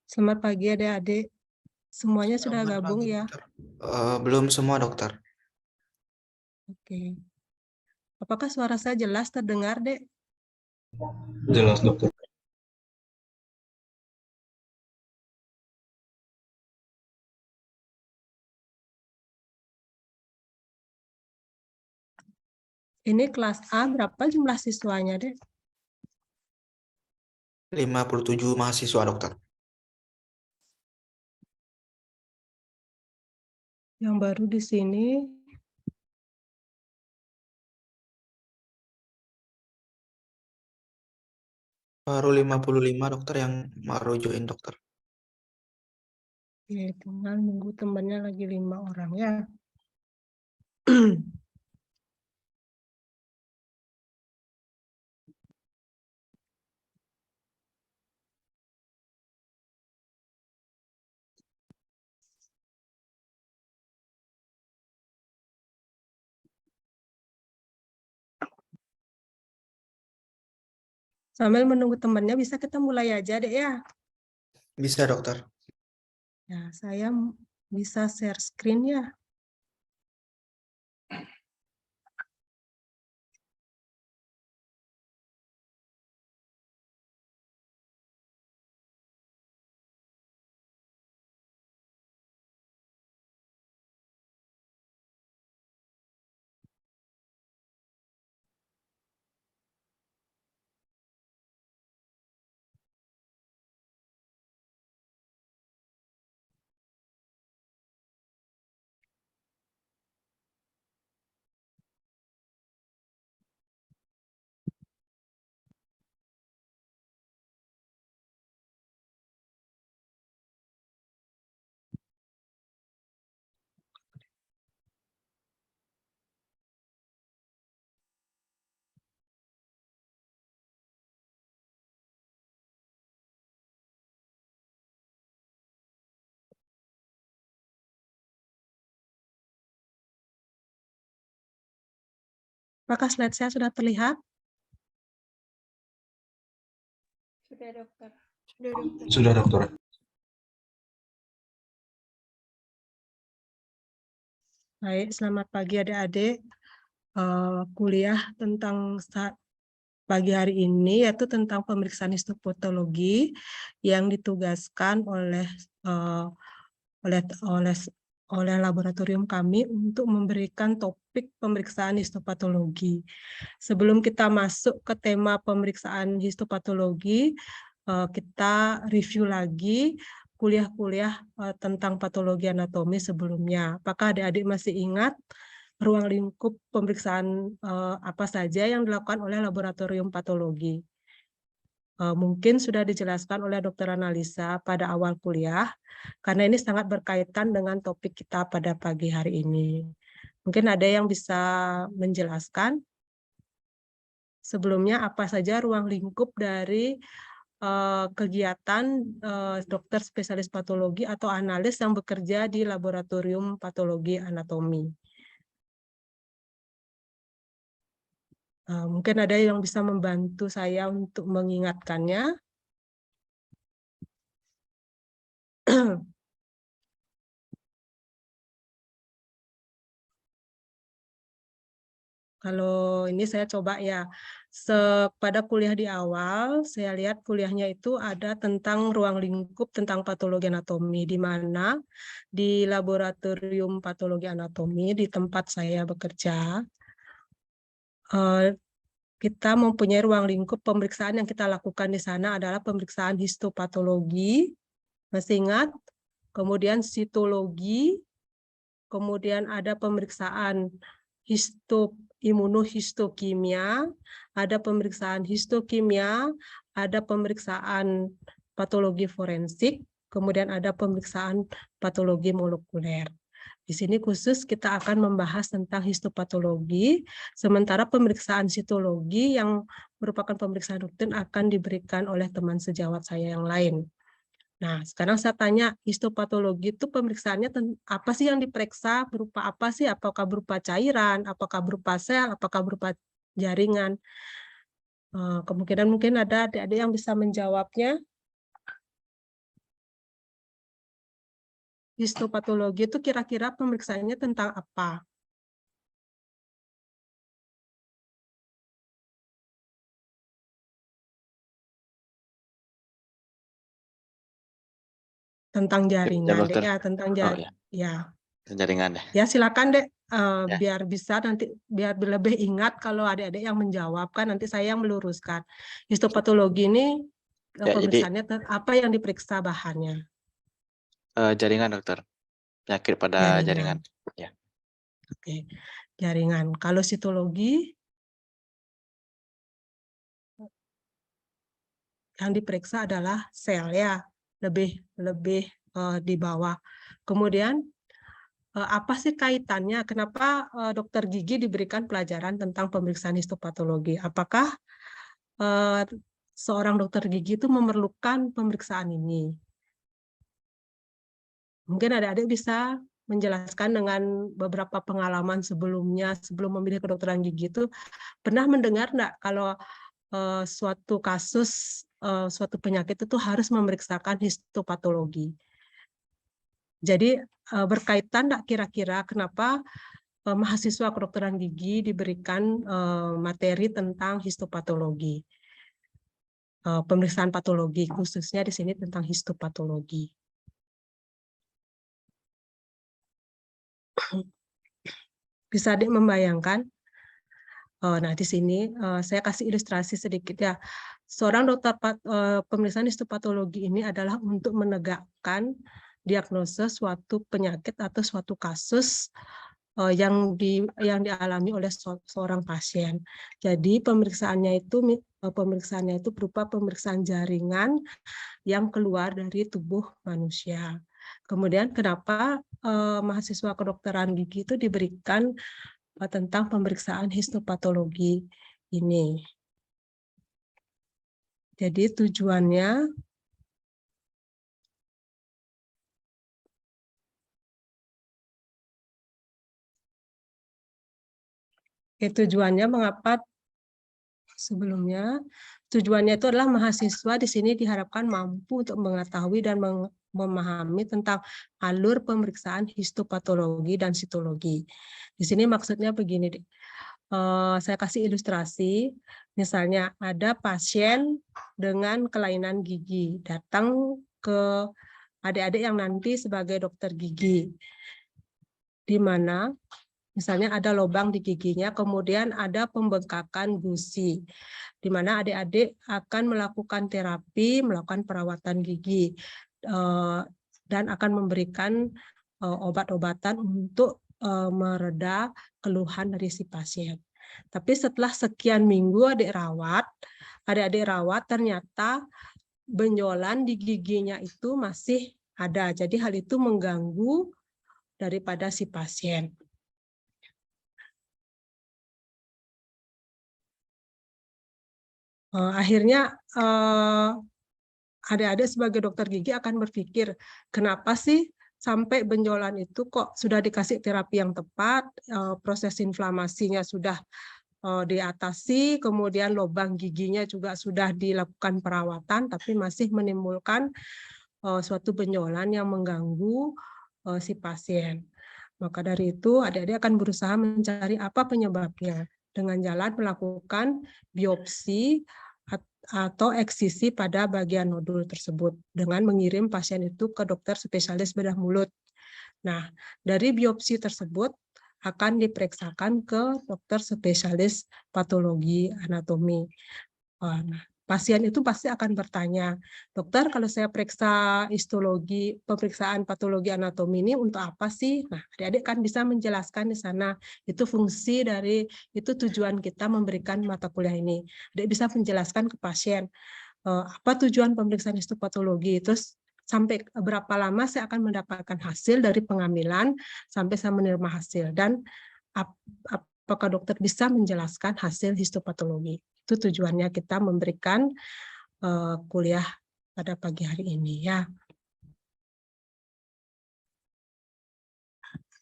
Selamat pagi adik-adik. Semuanya sudah Selamat gabung pagi, ya? dokter. Belum semua, dokter. Oke. Apakah suara saya jelas terdengar, Dek? Jelas, dokter. Ini kelas A, berapa jumlah siswanya, Dek? 57 mahasiswa, dokter. Yang baru di sini, Baru 55, dokter, yang baru join, dokter. ya, tinggal nunggu temannya lagi 5 orang ya. Sambil menunggu temannya, bisa kita mulai aja, Dek ya. Bisa, dokter. Ya, saya bisa share screen ya. Apakah slide saya sudah terlihat? Sudah, dokter. Sudah, dokter. Baik, selamat pagi adik-adik. Kuliah tentang pagi hari ini yaitu tentang pemeriksaan histopatologi yang ditugaskan oleh oleh laboratorium kami untuk memberikan topik pemeriksaan histopatologi. Sebelum kita masuk ke tema pemeriksaan histopatologi, kita review lagi kuliah-kuliah tentang patologi anatomi sebelumnya. Apakah adik-adik masih ingat ruang lingkup pemeriksaan apa saja yang dilakukan oleh laboratorium patologi? Mungkin sudah dijelaskan oleh Dokter Analisa pada awal kuliah, karena ini sangat berkaitan dengan topik kita pada pagi hari ini. Mungkin ada yang bisa menjelaskan sebelumnya apa saja ruang lingkup dari kegiatan dokter spesialis patologi atau analis yang bekerja di laboratorium patologi anatomi. Mungkin ada yang bisa membantu saya untuk mengingatkannya. Kalau ini saya coba ya, pada kuliah di awal, saya lihat kuliahnya itu ada tentang ruang lingkup tentang patologi anatomi, di mana di laboratorium patologi anatomi di tempat saya bekerja, kita mempunyai ruang lingkup pemeriksaan yang kita lakukan di sana adalah pemeriksaan histopatologi, masih ingat? Kemudian sitologi, kemudian ada pemeriksaan imunohistokimia, ada pemeriksaan histokimia, ada pemeriksaan patologi forensik, kemudian ada pemeriksaan patologi molekuler. Di sini khusus kita akan membahas tentang histopatologi, sementara pemeriksaan sitologi yang merupakan pemeriksaan rutin akan diberikan oleh teman sejawat saya yang lain. Nah, sekarang saya tanya, histopatologi itu pemeriksaannya apa sih yang diperiksa, berupa apa sih? Apakah berupa cairan, apakah berupa sel, apakah berupa jaringan? Kemungkinan mungkin ada adik-adik yang bisa menjawabnya. Histopatologi itu kira-kira pemeriksaannya tentang apa? Tentang jaringan, dokter. Dek, ya, tentang Oh, jaringan. ya. Ya. Jaringan ya. Ya, silakan, Dek. Ya. Biar bisa nanti biar lebih ingat kalau adik-adik yang menjawab kan nanti saya yang meluruskan. Histopatologi ini Ya, pemeriksaannya apa yang diperiksa bahannya? Jaringan, dokter. Penyakit pada jaringan. Ya. Oke. Jaringan. Kalau sitologi yang diperiksa adalah sel, ya, lebih di bawah. Kemudian apa sih kaitannya? Kenapa dokter gigi diberikan pelajaran tentang pemeriksaan histopatologi? Apakah seorang dokter gigi itu memerlukan pemeriksaan ini? Mungkin adik-adik bisa menjelaskan dengan beberapa pengalaman sebelumnya, sebelum memilih kedokteran gigi itu, pernah mendengar enggak kalau suatu kasus, suatu penyakit itu harus memeriksakan histopatologi? Jadi berkaitan enggak kira-kira kenapa mahasiswa kedokteran gigi diberikan materi tentang histopatologi? Pemeriksaan patologi, khususnya di sini tentang histopatologi. Bisa adik membayangkan? Nah, di sini saya kasih ilustrasi sedikit ya. Seorang dokter pemeriksaan histopatologi ini adalah untuk menegakkan diagnosa suatu penyakit atau suatu kasus yang dialami oleh seorang pasien. Jadi pemeriksaan pemeriksaannya itu berupa pemeriksaan jaringan yang keluar dari tubuh manusia. Kemudian kenapa mahasiswa kedokteran gigi itu diberikan tentang pemeriksaan histopatologi ini? Jadi tujuannya mengapa sebelumnya tujuannya itu adalah mahasiswa di sini diharapkan mampu untuk mengetahui dan memahami tentang alur pemeriksaan histopatologi dan sitologi. Di sini maksudnya begini, saya kasih ilustrasi. Misalnya ada pasien dengan kelainan gigi datang ke adik-adik yang nanti sebagai dokter gigi, di mana misalnya ada lubang di giginya, kemudian ada pembengkakan gusi, di mana adik-adik akan melakukan terapi, melakukan perawatan gigi, dan akan memberikan obat-obatan untuk mereda keluhan dari si pasien. Tapi setelah sekian minggu adik-adik rawat, ternyata benjolan di giginya itu masih ada. Jadi hal itu mengganggu daripada si pasien. Akhirnya adik-adik sebagai dokter gigi akan berpikir, kenapa sih sampai benjolan itu kok sudah dikasih terapi yang tepat, proses inflamasinya sudah diatasi, kemudian lubang giginya juga sudah dilakukan perawatan, tapi masih menimbulkan suatu benjolan yang mengganggu si pasien. Maka dari itu adik-adik akan berusaha mencari apa penyebabnya dengan jalan melakukan biopsi atau eksisi pada bagian nodul tersebut dengan mengirim pasien itu ke dokter spesialis bedah mulut. Nah, dari biopsi tersebut akan diperiksakan ke dokter spesialis patologi anatomi. Nah, pasien itu pasti akan bertanya, dokter, kalau saya periksa histologi, pemeriksaan patologi anatomi ini untuk apa sih? Nah, adik-adik kan bisa menjelaskan di sana, itu fungsi dari, itu tujuan kita memberikan mata kuliah ini. Adik bisa menjelaskan ke pasien, apa tujuan pemeriksaan histopatologi, terus sampai berapa lama saya akan mendapatkan hasil dari pengambilan sampai saya menerima hasil, dan apakah dokter bisa menjelaskan hasil histopatologi. Itu tujuannya kita memberikan kuliah pada pagi hari ini, ya.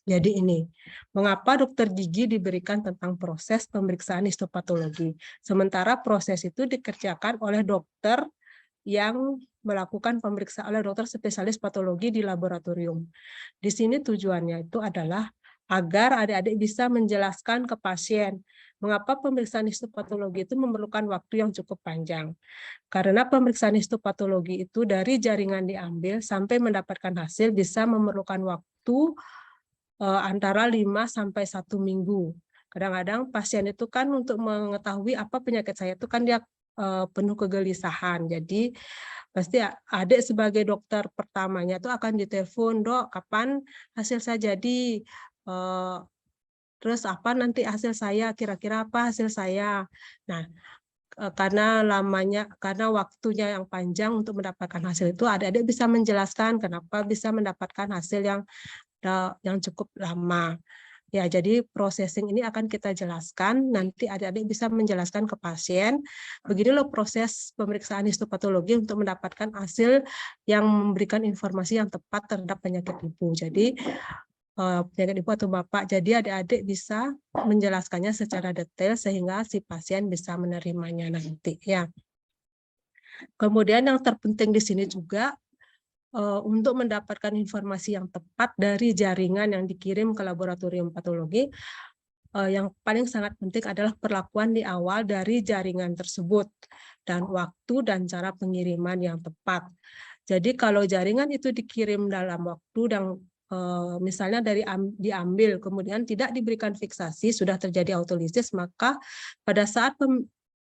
Jadi ini, mengapa dokter gigi diberikan tentang proses pemeriksaan histopatologi, sementara proses itu dikerjakan oleh dokter yang melakukan pemeriksaan oleh dokter spesialis patologi di laboratorium. Di sini tujuannya itu adalah agar adik-adik bisa menjelaskan ke pasien mengapa pemeriksaan histopatologi itu memerlukan waktu yang cukup panjang. Karena pemeriksaan histopatologi itu dari jaringan diambil sampai mendapatkan hasil bisa memerlukan waktu antara 5 sampai 1 minggu. Kadang-kadang pasien itu kan untuk mengetahui apa penyakit saya itu kan dia penuh kegelisahan. Jadi pasti adik sebagai dokter pertamanya itu akan ditelepon, "Dok, kapan hasil saya jadi? Terus apa nanti hasil saya? Kira-kira apa hasil saya?" Nah, karena waktunya yang panjang untuk mendapatkan hasil itu, adik-adik bisa menjelaskan kenapa bisa mendapatkan hasil yang cukup lama. Ya, jadi processing ini akan kita jelaskan, nanti adik-adik bisa menjelaskan ke pasien, begini loh proses pemeriksaan histopatologi untuk mendapatkan hasil yang memberikan informasi yang tepat terhadap penyakit ibu. Jadi, penyakit ibu atau bapak, jadi adik-adik bisa menjelaskannya secara detail sehingga si pasien bisa menerimanya nanti. Ya. Kemudian yang terpenting di sini juga, untuk mendapatkan informasi yang tepat dari jaringan yang dikirim ke laboratorium patologi, yang paling sangat penting adalah perlakuan di awal dari jaringan tersebut, dan waktu dan cara pengiriman yang tepat. Jadi kalau jaringan itu dikirim dalam waktu dan misalnya diambil, kemudian tidak diberikan fiksasi, sudah terjadi autolisis, maka pada saat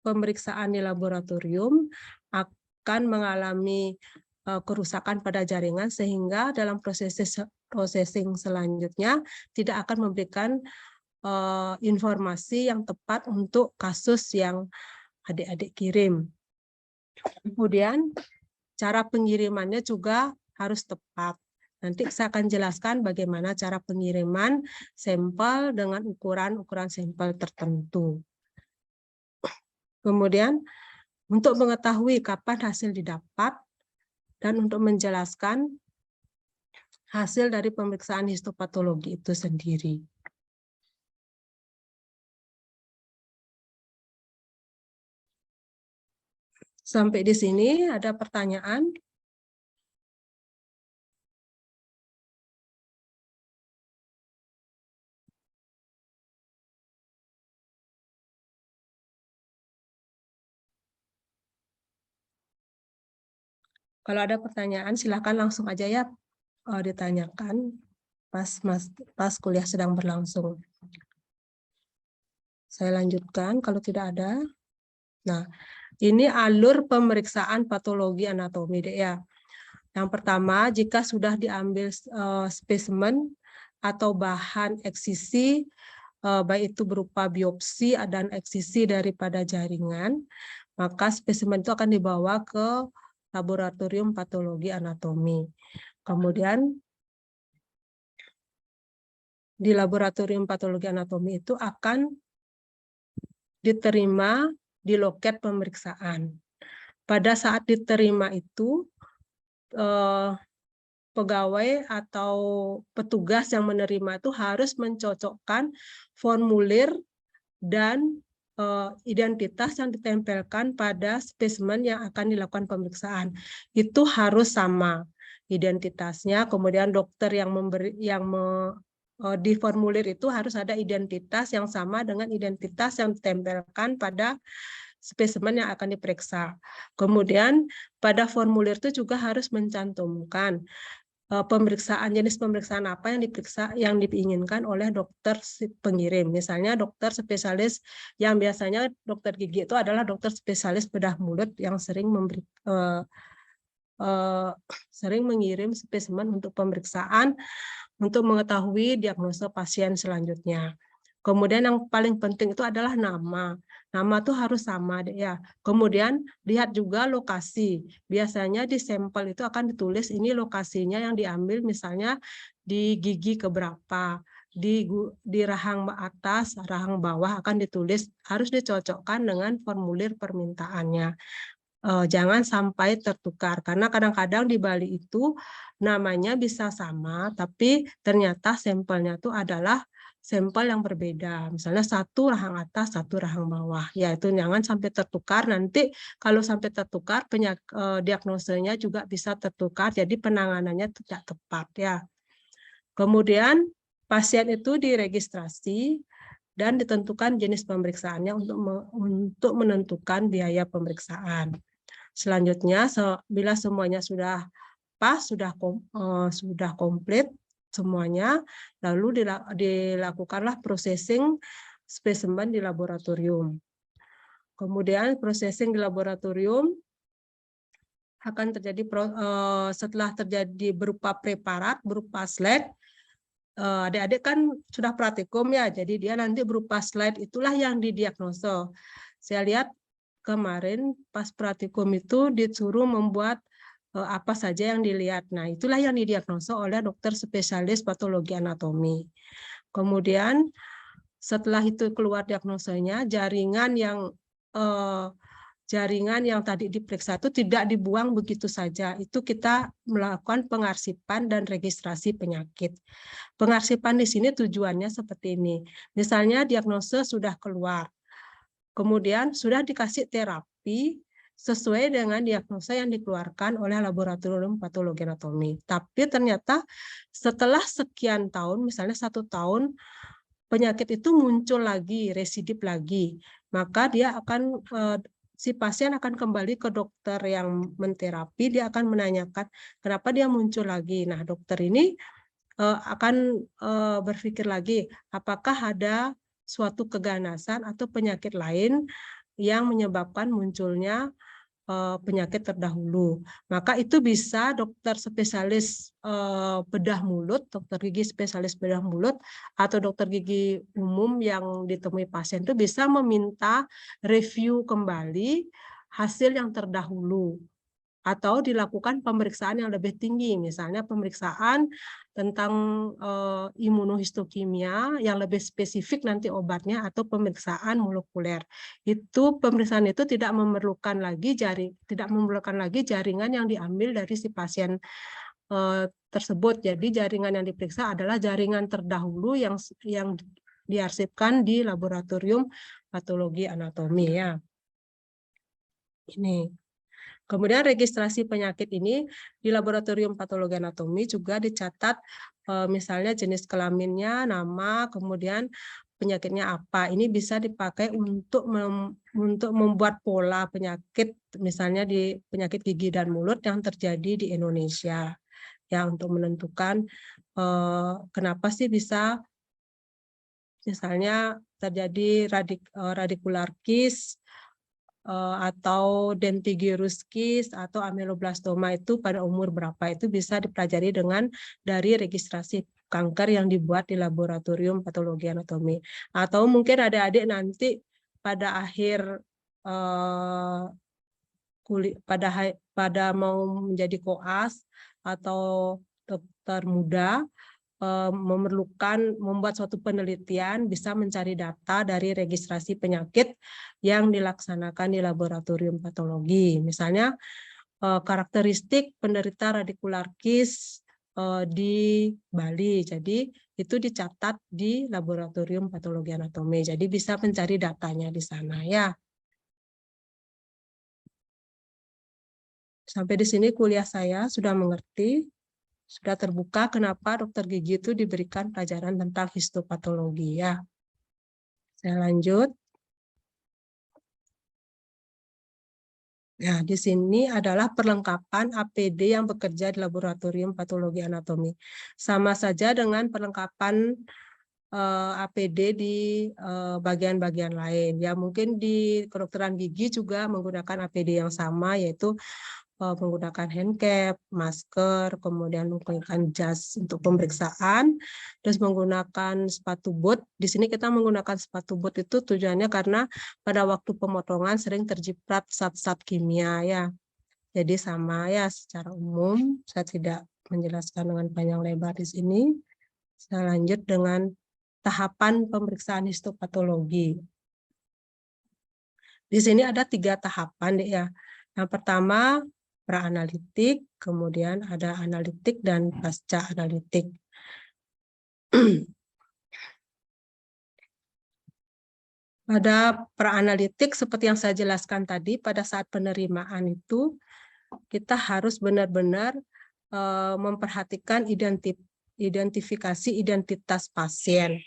pemeriksaan di laboratorium akan mengalami kerusakan pada jaringan sehingga dalam processing selanjutnya tidak akan memberikan informasi yang tepat untuk kasus yang adik-adik kirim. Kemudian cara pengirimannya juga harus tepat. Nanti saya akan jelaskan bagaimana cara pengiriman sampel dengan ukuran sampel tertentu. Kemudian untuk mengetahui kapan hasil didapat, dan untuk menjelaskan hasil dari pemeriksaan histopatologi itu sendiri. Sampai di sini ada pertanyaan? Kalau ada pertanyaan, silakan langsung aja ya ditanyakan pas kuliah sedang berlangsung. Saya lanjutkan kalau tidak ada. Nah, ini alur pemeriksaan patologi anatomi ya. Yang pertama, jika sudah diambil spesimen atau bahan eksisi, baik itu berupa biopsi dan eksisi daripada jaringan, maka spesimen itu akan dibawa ke laboratorium patologi anatomi. Kemudian di laboratorium patologi anatomi itu akan diterima di loket pemeriksaan. Pada saat diterima itu, pegawai atau petugas yang menerima itu harus mencocokkan formulir dan identitas yang ditempelkan pada spesimen yang akan dilakukan pemeriksaan. Itu harus sama identitasnya, kemudian dokter yang di formulir itu harus ada identitas yang sama dengan identitas yang ditempelkan pada spesimen yang akan diperiksa. Kemudian pada formulir itu juga harus mencantumkan jenis pemeriksaan apa yang diperiksa, yang diinginkan oleh dokter pengirim. Misalnya dokter spesialis yang biasanya dokter gigi itu adalah dokter spesialis bedah mulut yang sering mengirim spesimen untuk pemeriksaan untuk mengetahui diagnosa pasien selanjutnya. Kemudian yang paling penting itu adalah nama. Nama itu harus sama ya. Kemudian lihat juga lokasi. Biasanya di sampel itu akan ditulis ini lokasinya yang diambil, misalnya di gigi keberapa, di rahang atas, rahang bawah akan ditulis, harus dicocokkan dengan formulir permintaannya. jangan sampai tertukar, karena kadang-kadang di Bali itu namanya bisa sama, tapi ternyata sampelnya itu adalah sampel yang berbeda. Misalnya satu rahang atas, satu rahang bawah. Ya, itu jangan sampai tertukar. Nanti kalau sampai tertukar, diagnosenya juga bisa tertukar, jadi penanganannya tidak tepat ya. Kemudian pasien itu diregistrasi dan ditentukan jenis pemeriksaannya untuk menentukan biaya pemeriksaan. Selanjutnya, bila semuanya sudah pas, sudah komplit semuanya, lalu dilakukanlah processing spesimen di laboratorium. Kemudian processing di laboratorium akan terjadi setelah terjadi berupa preparat, berupa slide. Adik-adik kan sudah praktikum ya, jadi dia nanti berupa slide itulah yang didiagnosa. Saya lihat kemarin pas praktikum itu disuruh membuat apa saja yang dilihat. Nah, itulah yang didiagnosa oleh dokter spesialis patologi anatomi. Kemudian setelah itu keluar diagnosanya, jaringan yang tadi diperiksa itu tidak dibuang begitu saja. Itu kita melakukan pengarsipan dan registrasi penyakit. Pengarsipan di sini tujuannya seperti ini. Misalnya diagnosa sudah keluar, kemudian sudah dikasih terapi sesuai dengan diagnosa yang dikeluarkan oleh laboratorium patologi anatomi. Tapi ternyata setelah sekian tahun, misalnya 1 tahun, penyakit itu muncul lagi, residip lagi, maka dia akan si pasien akan kembali ke dokter yang menterapi, dia akan menanyakan kenapa dia muncul lagi. Nah, dokter ini akan berpikir lagi, apakah ada suatu keganasan atau penyakit lain yang menyebabkan munculnya penyakit terdahulu. Maka itu bisa dokter spesialis bedah mulut, dokter gigi spesialis bedah mulut, atau dokter gigi umum yang ditemui pasien itu bisa meminta review kembali hasil yang terdahulu, atau dilakukan pemeriksaan yang lebih tinggi, misalnya pemeriksaan tentang imunohistokimia yang lebih spesifik nanti obatnya, atau pemeriksaan molekuler. Itu pemeriksaan itu tidak memerlukan lagi jaringan yang diambil dari si pasien tersebut. Jadi jaringan yang diperiksa adalah jaringan terdahulu yang diarsipkan di laboratorium patologi anatomi ya. Ini. Kemudian registrasi penyakit ini di laboratorium patologi anatomi juga dicatat misalnya jenis kelaminnya, nama, kemudian penyakitnya apa. Ini bisa dipakai untuk membuat pola penyakit, misalnya di penyakit gigi dan mulut yang terjadi di Indonesia. Ya, untuk menentukan kenapa sih bisa misalnya terjadi radicular cyst, atau dentigerous cyst atau ameloblastoma itu pada umur berapa, itu bisa dipelajari dari registrasi kanker yang dibuat di laboratorium patologi anatomi. Atau mungkin adik-adik nanti pada akhir pada mau menjadi koas atau dokter muda, memerlukan membuat suatu penelitian, bisa mencari data dari registrasi penyakit yang dilaksanakan di laboratorium patologi. Misalnya karakteristik penderita radicular cyst di Bali. Jadi itu dicatat di laboratorium patologi anatomi. Jadi bisa mencari datanya di sana ya. Sampai di sini kuliah saya sudah mengerti. Sudah terbuka kenapa dokter gigi itu diberikan pelajaran tentang histopatologi ya. Saya lanjut. Nah, di sini adalah perlengkapan APD yang bekerja di laboratorium patologi anatomi. Sama saja dengan perlengkapan APD di bagian-bagian lain. Ya, mungkin di kedokteran gigi juga menggunakan APD yang sama, yaitu menggunakan hand cap, masker, kemudian menggunakan jas untuk pemeriksaan, terus menggunakan sepatu boot. Di sini kita menggunakan sepatu boot itu tujuannya karena pada waktu pemotongan sering terjiprat zat-zat kimia ya. Jadi sama ya secara umum, saya tidak menjelaskan dengan panjang lebar di sini. Saya lanjut dengan tahapan pemeriksaan histopatologi. Di sini ada 3 tahapan ya. Yang pertama, pra-analitik, kemudian ada analitik dan pasca analitik. Pada pra-analitik seperti yang saya jelaskan tadi, pada saat penerimaan itu kita harus benar-benar memperhatikan identifikasi identitas pasien.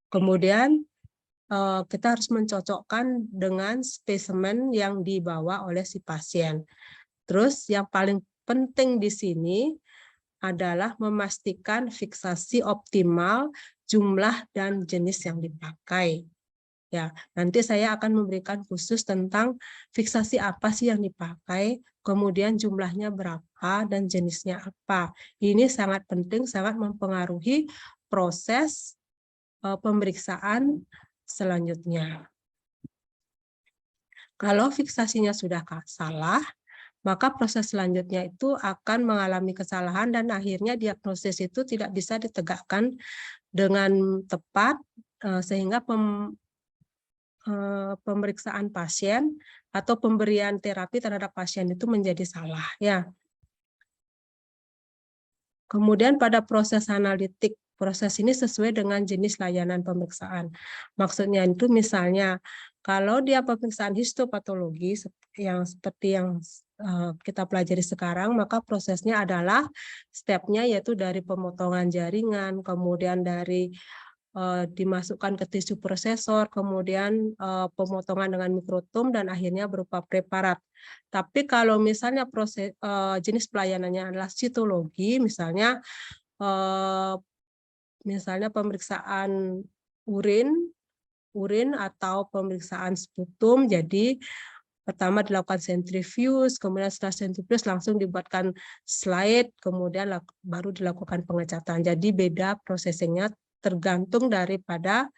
Kemudian kita harus mencocokkan dengan spesimen yang dibawa oleh si pasien. Terus yang paling penting di sini adalah memastikan fiksasi optimal jumlah dan jenis yang dipakai. Ya, nanti saya akan memberikan khusus tentang fiksasi apa sih yang dipakai, kemudian jumlahnya berapa dan jenisnya apa. Ini sangat penting, sangat mempengaruhi proses pemeriksaan selanjutnya. Kalau fiksasinya sudah salah, maka proses selanjutnya itu akan mengalami kesalahan dan akhirnya diagnosis itu tidak bisa ditegakkan dengan tepat sehingga pemeriksaan pasien atau pemberian terapi terhadap pasien itu menjadi salah, ya. Kemudian pada proses analitik, proses ini sesuai dengan jenis layanan pemeriksaan. Maksudnya itu misalnya kalau dia pemeriksaan histopatologi yang seperti yang kita pelajari sekarang, maka prosesnya adalah stepnya yaitu dari pemotongan jaringan, kemudian dari dimasukkan ke tisu prosesor, kemudian pemotongan dengan mikrotom, dan akhirnya berupa preparat. Tapi kalau misalnya proses jenis pelayanannya adalah sitologi, misalnya pemeriksaan urin atau pemeriksaan sputum, jadi pertama dilakukan sentrifuge, kemudian setelah sentrifuge langsung dibuatkan slide, kemudian baru dilakukan pengecatan. Jadi beda prosesnya tergantung daripada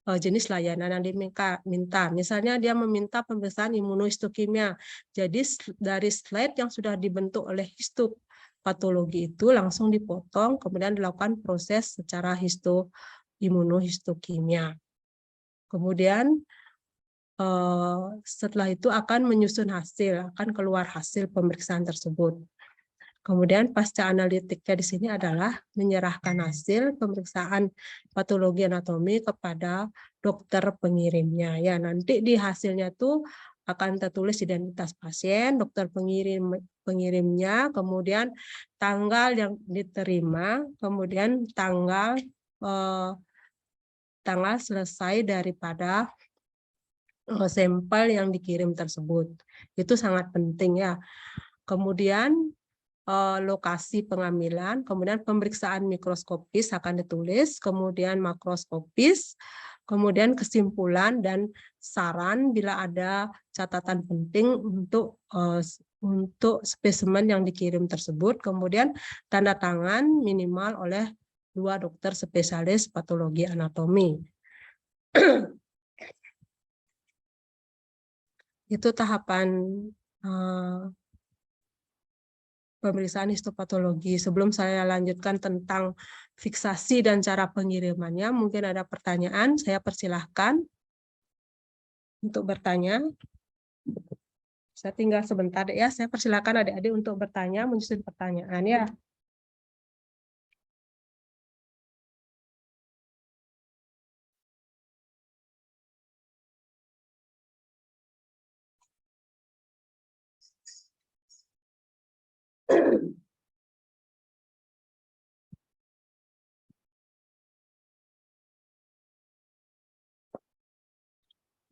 jenis layanan yang diminta. Misalnya dia meminta pemeriksaan imunohistokimia. Jadi dari slide yang sudah dibentuk oleh histopatologi itu langsung dipotong, kemudian dilakukan proses secara imunohistokimia. Kemudian setelah itu akan menyusun hasil, akan keluar hasil pemeriksaan tersebut. Kemudian pasca analitiknya di sini adalah menyerahkan hasil pemeriksaan patologi anatomi kepada dokter pengirimnya. Ya, nanti di hasilnya tuh akan tertulis identitas pasien, dokter pengirimnya, kemudian tanggal yang diterima, kemudian tanggal selesai daripada sampel yang dikirim tersebut. Itu sangat penting ya. Kemudian lokasi pengambilan, kemudian pemeriksaan mikroskopis akan ditulis, kemudian makroskopis, kemudian kesimpulan dan saran bila ada catatan penting untuk spesimen yang dikirim tersebut, kemudian tanda tangan minimal oleh 2 dokter spesialis patologi anatomi. Itu tahapan pemeriksaan histopatologi. Sebelum saya lanjutkan tentang fiksasi dan cara pengirimannya, mungkin ada pertanyaan, saya persilahkan untuk bertanya. Saya tinggal sebentar ya, saya persilahkan adik-adik untuk bertanya, menyusun pertanyaan ya.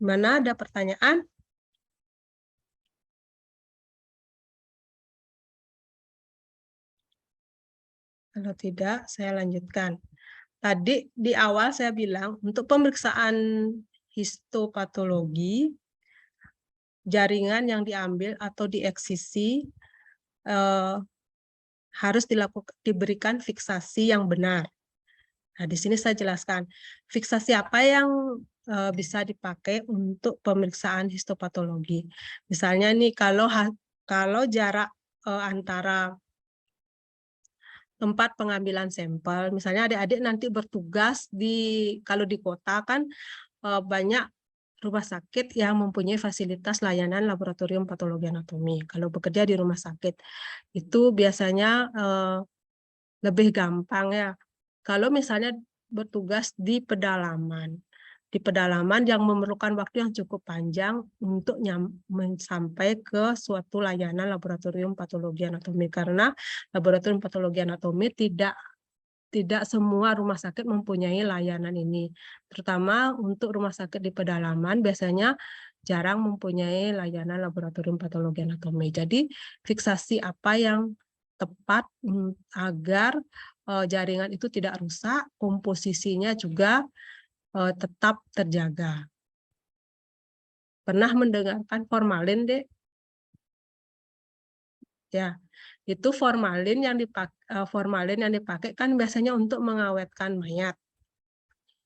Mana ada pertanyaan? Kalau tidak, saya lanjutkan. Tadi di awal saya bilang, untuk pemeriksaan histopatologi, jaringan yang diambil atau dieksisi harus diberikan fiksasi yang benar. Nah, di sini saya jelaskan fiksasi apa yang bisa dipakai untuk pemeriksaan histopatologi. Misalnya nih kalau jarak antara tempat pengambilan sampel, misalnya adik-adik nanti bertugas kalau di kota kan banyak rumah sakit yang mempunyai fasilitas layanan laboratorium patologi anatomi. Kalau bekerja di rumah sakit itu biasanya lebih gampang ya. Kalau misalnya bertugas di pedalaman yang memerlukan waktu yang cukup panjang untuk sampai ke suatu layanan laboratorium patologi anatomi, karena laboratorium patologi anatomi tidak semua rumah sakit mempunyai layanan ini. Terutama untuk rumah sakit di pedalaman biasanya jarang mempunyai layanan laboratorium patologi anatomi. Jadi fiksasi apa yang tepat agar jaringan itu tidak rusak, komposisinya juga tetap terjaga. Pernah mendengarkan formalin, Dek? Ya. Itu formalin yang dipakai kan biasanya untuk mengawetkan mayat.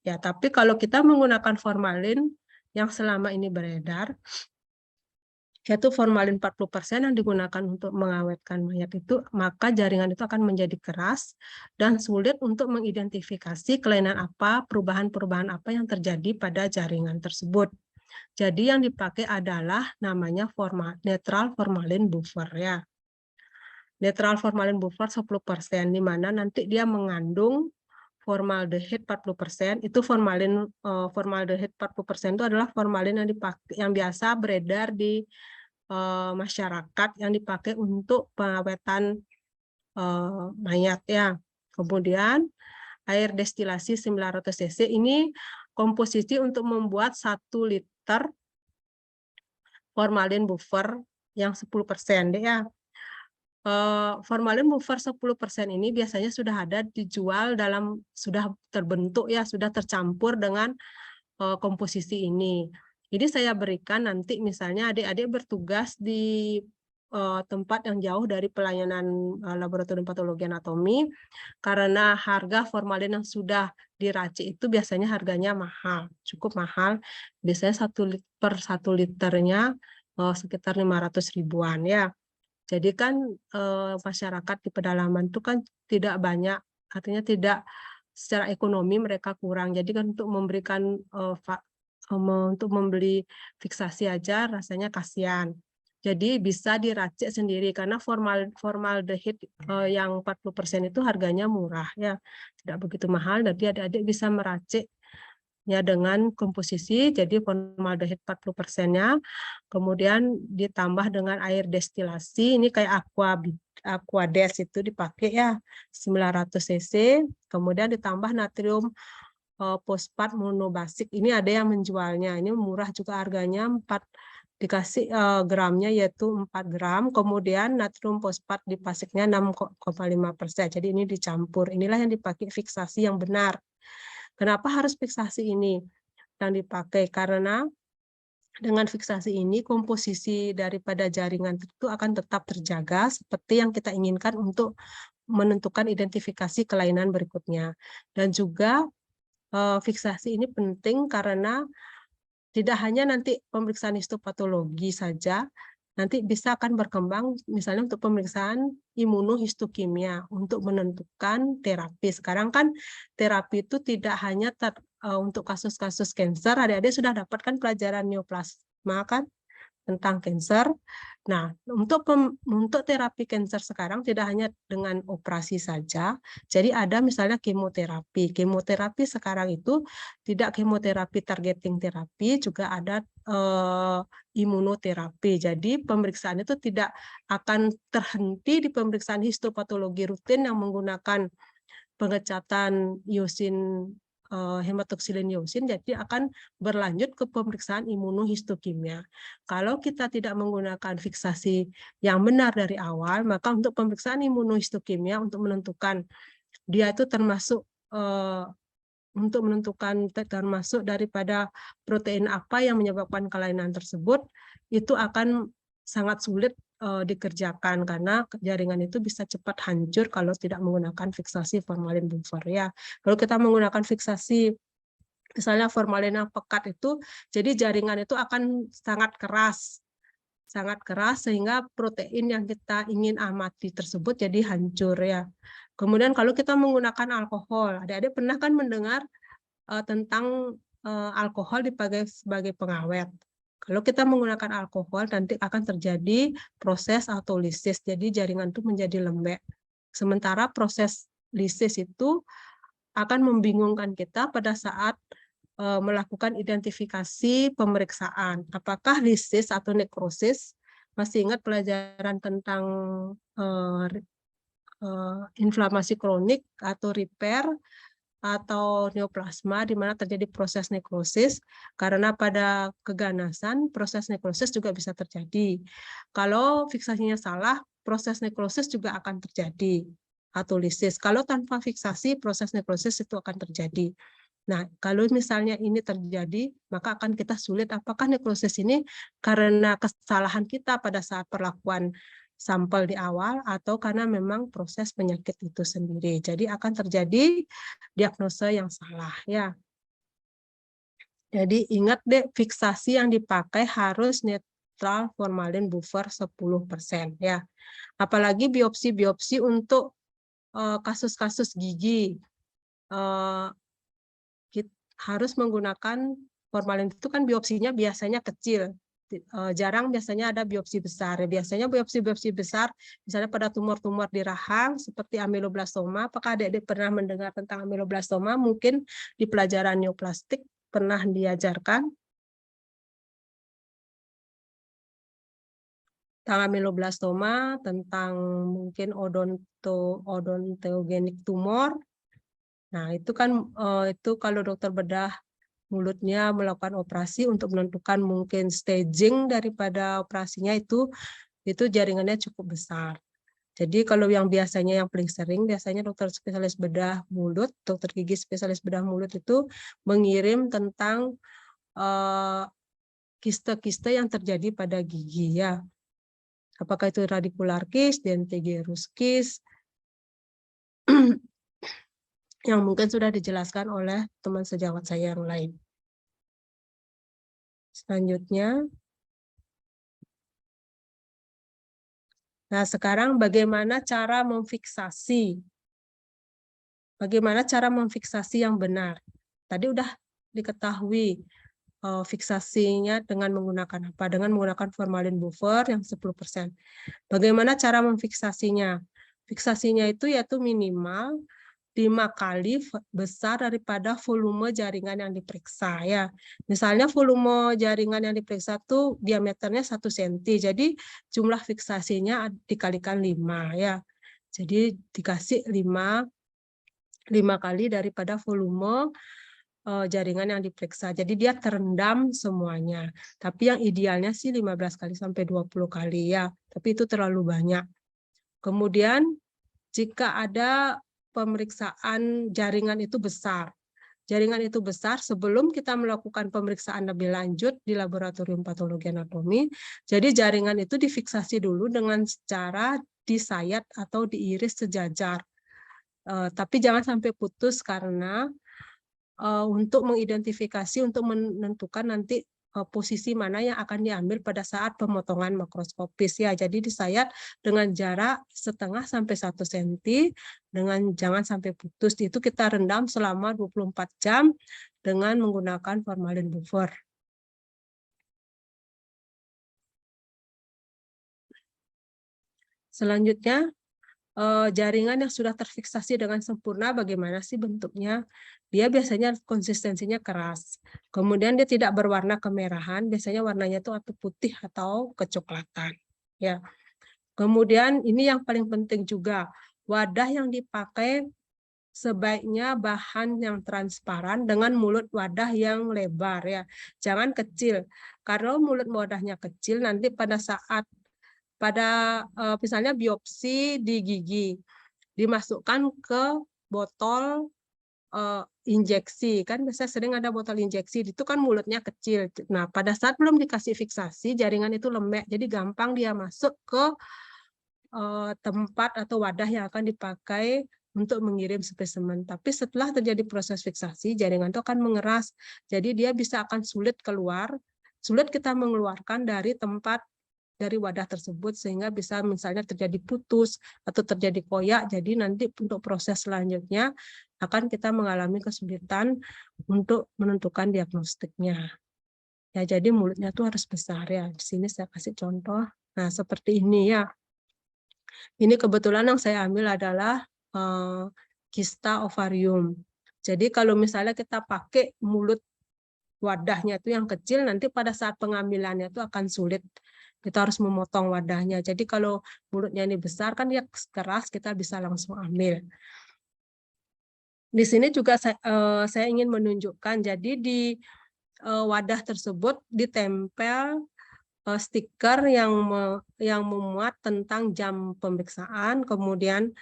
Ya, tapi kalau kita menggunakan formalin yang selama ini beredar, yaitu formalin 40% yang digunakan untuk mengawetkan mayat itu, maka jaringan itu akan menjadi keras dan sulit untuk mengidentifikasi kelainan apa, perubahan-perubahan apa yang terjadi pada jaringan tersebut. Jadi yang dipakai adalah namanya netral formalin buffer ya. Netral formalin buffer 10%, di mana nanti dia mengandung formaldehyde 40%. Itu formaldehyde 40% itu adalah formalin yang biasa beredar di masyarakat yang dipakai untuk pengawetan mayat ya. Kemudian air destilasi 900 cc ini komposisi untuk membuat 1 liter formalin buffer yang 10% deh ya. Formalin buffer 10% ini biasanya sudah ada dijual sudah terbentuk ya, sudah tercampur dengan komposisi ini. Jadi saya berikan nanti misalnya adik-adik bertugas di tempat yang jauh dari pelayanan laboratorium patologi anatomi, karena harga formalin yang sudah diracik itu biasanya harganya mahal, cukup mahal. Biasanya 1 liternya sekitar 500 ribuan ya. Jadi kan masyarakat di pedalaman itu kan tidak banyak, artinya tidak secara ekonomi mereka kurang. Jadi kan untuk membeli fiksasi aja rasanya kasihan. Jadi bisa diracik sendiri karena formaldehyde yang 40% itu harganya murah ya, tidak begitu mahal. Jadi adik-adik bisa meracik ya dengan komposisi, jadi formaldehyde 40%-nya, kemudian ditambah dengan air destilasi, ini kayak aquades itu dipakai ya, 900 cc, kemudian ditambah natrium fosfat monobasik, ini ada yang menjualnya, ini murah juga harganya, dikasih gramnya yaitu 4 gram, kemudian natrium fosfat di pasiknya 6,5%, jadi ini dicampur, inilah yang dipakai fiksasi yang benar. Kenapa harus fiksasi ini yang dipakai? Karena dengan fiksasi ini komposisi daripada jaringan itu akan tetap terjaga seperti yang kita inginkan untuk menentukan identifikasi kelainan berikutnya. Dan juga fiksasi ini penting karena tidak hanya nanti pemeriksaan histopatologi saja, nanti bisa akan berkembang misalnya untuk pemeriksaan imunohistokimia untuk menentukan terapi. Sekarang kan terapi itu tidak hanya untuk kasus-kasus kanker, adik-adik sudah dapatkan pelajaran neoplasma kan tentang kanker. Nah, untuk terapi kanker sekarang tidak hanya dengan operasi saja. Jadi ada misalnya kemoterapi. Kemoterapi sekarang itu tidak kemoterapi targeting terapi, juga ada imunoterapi. Jadi pemeriksaan itu tidak akan terhenti di pemeriksaan histopatologi rutin yang menggunakan pengecatan iosin hematoksilin iosin, jadi akan berlanjut ke pemeriksaan imunohistokimia. Kalau kita tidak menggunakan fiksasi yang benar dari awal, maka untuk pemeriksaan imunohistokimia untuk menentukan dia itu termasuk termasuk daripada protein apa yang menyebabkan kelainan tersebut, itu akan sangat sulit dikerjakan karena jaringan itu bisa cepat hancur kalau tidak menggunakan fiksasi formalin buffer ya. Kalau kita menggunakan fiksasi misalnya formalin yang pekat itu, jadi jaringan itu akan sangat keras sehingga protein yang kita ingin amati tersebut jadi hancur ya. Kemudian kalau kita menggunakan alkohol, adik-adik pernah kan mendengar tentang alkohol dipakai sebagai pengawet. Kalau kita menggunakan alkohol, nanti akan terjadi proses autolisis, jadi jaringan itu menjadi lembek. Sementara proses lisis itu akan membingungkan kita pada saat melakukan identifikasi pemeriksaan. Apakah lisis atau nekrosis? Masih ingat pelajaran tentang inflamasi kronik atau repair atau neoplasma di mana terjadi proses nekrosis, karena pada keganasan proses nekrosis juga bisa terjadi. Kalau fiksasinya salah, proses nekrosis juga akan terjadi atau lisis. Kalau tanpa fiksasi, proses nekrosis itu akan terjadi. Nah, kalau misalnya ini terjadi, maka akan kita sulit apakah nekrosis ini karena kesalahan kita pada saat perlakuan sampel di awal atau karena memang proses penyakit itu sendiri. Jadi akan terjadi diagnosa yang salah ya. Jadi ingat deh, fiksasi yang dipakai harus netral formalin buffer 10% ya. Apalagi biopsi-biopsi untuk kasus-kasus gigi harus menggunakan formalin. Itu kan biopsinya biasanya kecil. Jarang biasanya ada biopsi besar. Biasanya biopsi besar, misalnya pada tumor-tumor di rahang seperti ameloblastoma. Apakah adik-adik pernah mendengar tentang ameloblastoma? Mungkin di pelajaran neoplastik pernah diajarkan tentang ameloblastoma, tentang mungkin odontogenik tumor. Nah, itu kan itu kalau dokter bedah mulutnya melakukan operasi untuk menentukan mungkin staging daripada operasinya itu jaringannya cukup besar. Jadi kalau yang biasanya yang paling sering biasanya dokter spesialis bedah mulut, dokter gigi spesialis bedah mulut itu mengirim tentang kiste-kiste yang terjadi pada gigi ya. Apakah itu radicular cyst, dentigerous cyst yang mungkin sudah dijelaskan oleh teman sejawat saya yang lain. Selanjutnya, nah sekarang bagaimana cara memfiksasi? Bagaimana cara memfiksasi yang benar? Tadi udah diketahui fiksasinya dengan menggunakan apa? Dengan menggunakan formalin buffer yang 10%. Bagaimana cara memfiksasinya? Fiksasinya itu yaitu minimal 5 kali besar daripada volume jaringan yang diperiksa ya. Misalnya volume jaringan yang diperiksa itu diameternya 1 cm. Jadi jumlah fiksasinya dikalikan 5 ya. Jadi dikasih 5 kali daripada volume jaringan yang diperiksa. Jadi dia terendam semuanya. Tapi yang idealnya sih 15 kali sampai 20 kali ya. Tapi itu terlalu banyak. Kemudian jika ada pemeriksaan jaringan itu besar. Jaringan itu besar sebelum kita melakukan pemeriksaan lebih lanjut di laboratorium patologi anatomi. Jadi jaringan itu difiksasi dulu dengan cara disayat atau diiris sejajar. Tapi jangan sampai putus karena untuk mengidentifikasi, untuk menentukan nanti posisi mana yang akan diambil pada saat pemotongan makroskopis ya. Jadi disayat dengan jarak setengah sampai 1 cm dengan jangan sampai putus. Itu kita rendam selama 24 jam dengan menggunakan formalin buffer. Selanjutnya jaringan yang sudah terfiksasi dengan sempurna bagaimana sih bentuknya? Dia biasanya konsistensinya keras. Kemudian dia tidak berwarna kemerahan, biasanya warnanya itu atau putih atau kecoklatan. Ya. Kemudian ini yang paling penting juga, wadah yang dipakai sebaiknya bahan yang transparan dengan mulut wadah yang lebar ya. Jangan kecil. Kalau mulut wadahnya kecil nanti pada saat misalnya biopsi di gigi dimasukkan ke botol injeksi, kan biasanya sering ada botol injeksi, itu kan mulutnya kecil. Nah, pada saat belum dikasih fiksasi, jaringan itu lembek, jadi gampang dia masuk ke tempat atau wadah yang akan dipakai untuk mengirim spesimen. Tapi setelah terjadi proses fiksasi, jaringan itu akan mengeras, jadi dia bisa akan sulit keluar, sulit kita mengeluarkan dari tempat dari wadah tersebut sehingga bisa misalnya terjadi putus atau terjadi koyak. Jadi nanti untuk proses selanjutnya akan kita mengalami kesulitan untuk menentukan diagnostiknya. Ya, jadi mulutnya tuh harus besar ya. Di sini saya kasih contoh. Nah, seperti ini ya. Ini kebetulan yang saya ambil adalah kista ovarium. Jadi kalau misalnya kita pakai mulut wadahnya itu yang kecil, nanti pada saat pengambilannya itu akan sulit. Kita harus memotong wadahnya. Jadi kalau mulutnya ini besar kan dia keras, kita bisa langsung ambil. Di sini juga saya ingin menunjukkan, jadi di wadah tersebut ditempel stiker yang memuat tentang jam pemeriksaan, kemudian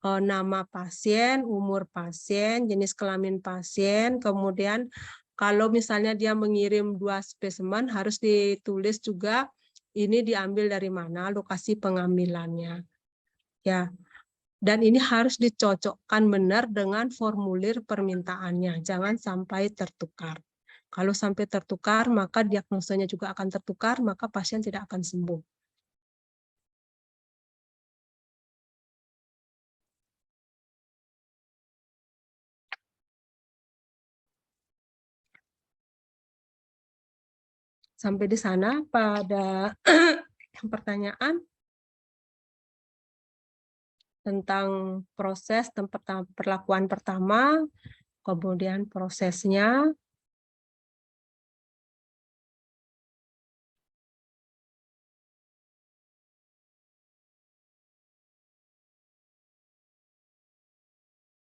nama pasien, umur pasien, jenis kelamin pasien, kemudian kalau misalnya dia mengirim 2 spesimen harus ditulis juga ini diambil dari mana, lokasi pengambilannya. Ya. Dan ini harus dicocokkan benar dengan formulir permintaannya, jangan sampai tertukar. Kalau sampai tertukar, maka diagnosanya juga akan tertukar, maka pasien tidak akan sembuh. Sampai di sana pada pertanyaan tentang proses perlakuan pertama, kemudian prosesnya.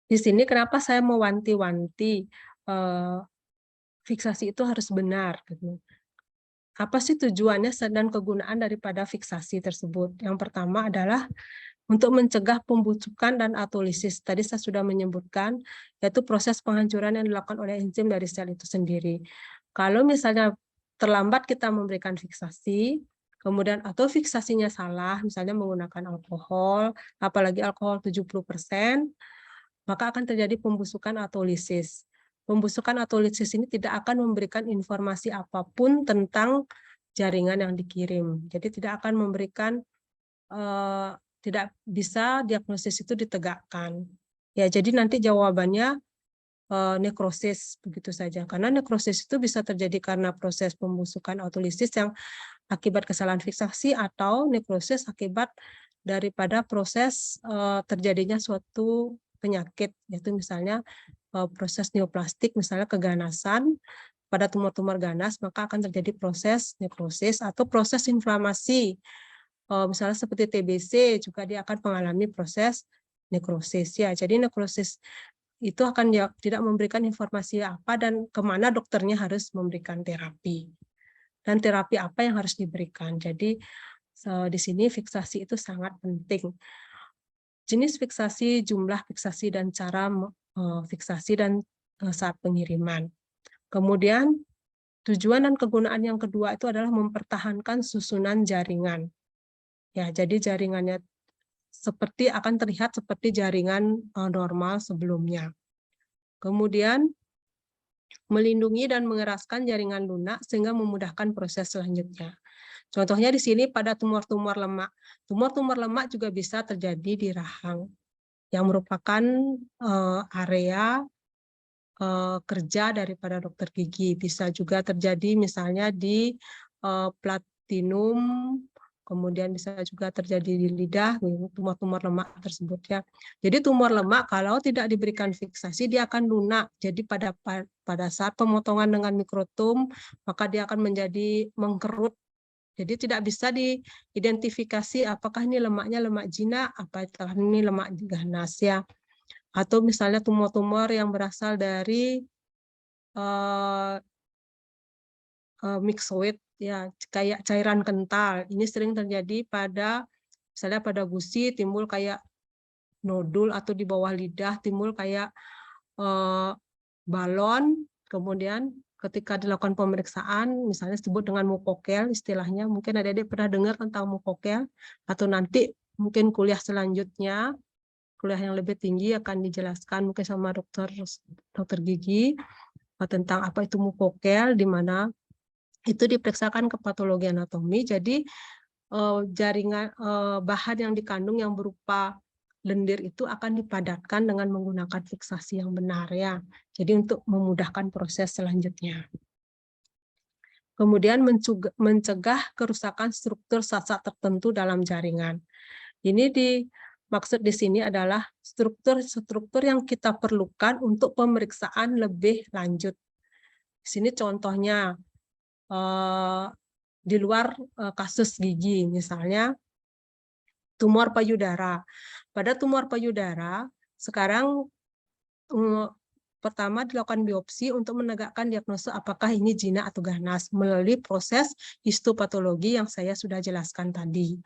Di sini kenapa saya mewanti-wanti fiksasi itu harus benar. Apa sih tujuannya dan kegunaan daripada fiksasi tersebut? Yang pertama adalah untuk mencegah pembusukan dan autolisis. Tadi saya sudah menyebutkan, yaitu proses penghancuran yang dilakukan oleh enzim dari sel itu sendiri. Kalau misalnya terlambat kita memberikan fiksasi, kemudian atau fiksasinya salah, misalnya menggunakan alkohol, apalagi alkohol 70%, maka akan terjadi pembusukan autolisis. Pembusukan autolisis ini tidak akan memberikan informasi apapun tentang jaringan yang dikirim. Jadi tidak akan memberikan tidak bisa diagnosis itu ditegakkan. Ya, jadi nanti jawabannya nekrosis begitu saja. Karena nekrosis itu bisa terjadi karena proses pembusukan autolisis yang akibat kesalahan fiksasi atau nekrosis akibat daripada proses terjadinya suatu penyakit, yaitu misalnya proses neoplastik, misalnya keganasan pada tumor-tumor ganas, maka akan terjadi proses nekrosis atau proses inflamasi. Misalnya seperti TBC juga dia akan mengalami proses nekrosis ya. Jadi nekrosis itu akan tidak memberikan informasi apa dan kemana dokternya harus memberikan terapi dan terapi apa yang harus diberikan. Jadi di sini fiksasi itu sangat penting. Jenis fiksasi, jumlah fiksasi dan cara fiksasi dan saat pengiriman. Kemudian tujuan dan kegunaan yang kedua itu adalah mempertahankan susunan jaringan. Ya, jadi jaringannya akan terlihat seperti jaringan normal sebelumnya. Kemudian melindungi dan mengeraskan jaringan lunak sehingga memudahkan proses selanjutnya. Contohnya di sini pada tumor-tumor lemak. Tumor-tumor lemak juga bisa terjadi di rahang yang merupakan area kerja daripada dokter gigi. Bisa juga terjadi misalnya di platinum, kemudian bisa juga terjadi di lidah, tumor-tumor lemak tersebut ya. Jadi tumor lemak kalau tidak diberikan fiksasi dia akan lunak. Jadi pada saat pemotongan dengan mikrotom maka dia akan menjadi mengkerut. Jadi tidak bisa diidentifikasi apakah ini lemaknya lemak jinak, apakah ini lemak ganas ya. Atau misalnya tumor-tumor yang berasal dari myxoid ya, kayak cairan kental. Ini sering terjadi misalnya pada gusi timbul kayak nodul atau di bawah lidah timbul kayak balon. Kemudian ketika dilakukan pemeriksaan, misalnya disebut dengan mukokel istilahnya, mungkin adik-adik pernah dengar tentang mukokel, atau nanti mungkin kuliah selanjutnya, kuliah yang lebih tinggi akan dijelaskan mungkin sama dokter gigi tentang apa itu mukokel, di mana itu diperiksakan ke patologi anatomi. Jadi jaringan bahan yang dikandung yang berupa lendir itu akan dipadatkan dengan menggunakan fiksasi yang benar ya. Jadi untuk memudahkan proses selanjutnya. Kemudian mencegah kerusakan struktur zat-zat tertentu dalam jaringan. Ini maksud di sini adalah struktur-struktur yang kita perlukan untuk pemeriksaan lebih lanjut. Di sini contohnya di luar kasus gigi, misalnya tumor payudara. Pada tumor payudara, sekarang pertama dilakukan biopsi untuk menegakkan diagnosa apakah ini jinak atau ganas melalui proses histopatologi yang saya sudah jelaskan tadi.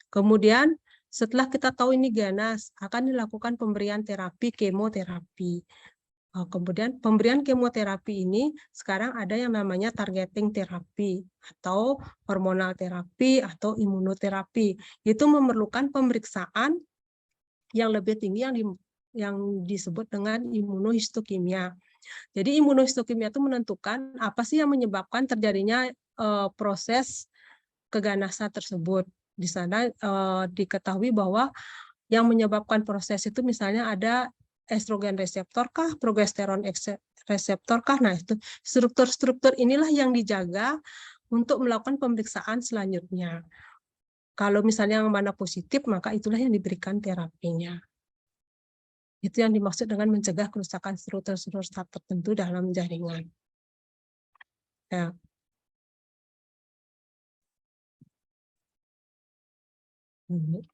Kemudian setelah kita tahu ini ganas, akan dilakukan pemberian terapi kemoterapi. Kemudian pemberian kemoterapi ini sekarang ada yang namanya targeting terapi atau hormonal terapi atau imunoterapi. Itu memerlukan pemeriksaan yang lebih tinggi yang disebut dengan imunohistokimia. Jadi imunohistokimia itu menentukan apa sih yang menyebabkan terjadinya proses keganasan tersebut. Di sana diketahui bahwa yang menyebabkan proses itu misalnya ada estrogen reseptor kah, progesteron reseptor kah. Nah, itu struktur-struktur inilah yang dijaga untuk melakukan pemeriksaan selanjutnya. Kalau misalnya yang mana positif, maka itulah yang diberikan terapinya. Itu yang dimaksud dengan mencegah kerusakan struktur-struktur zat tertentu dalam jaringan. Ya.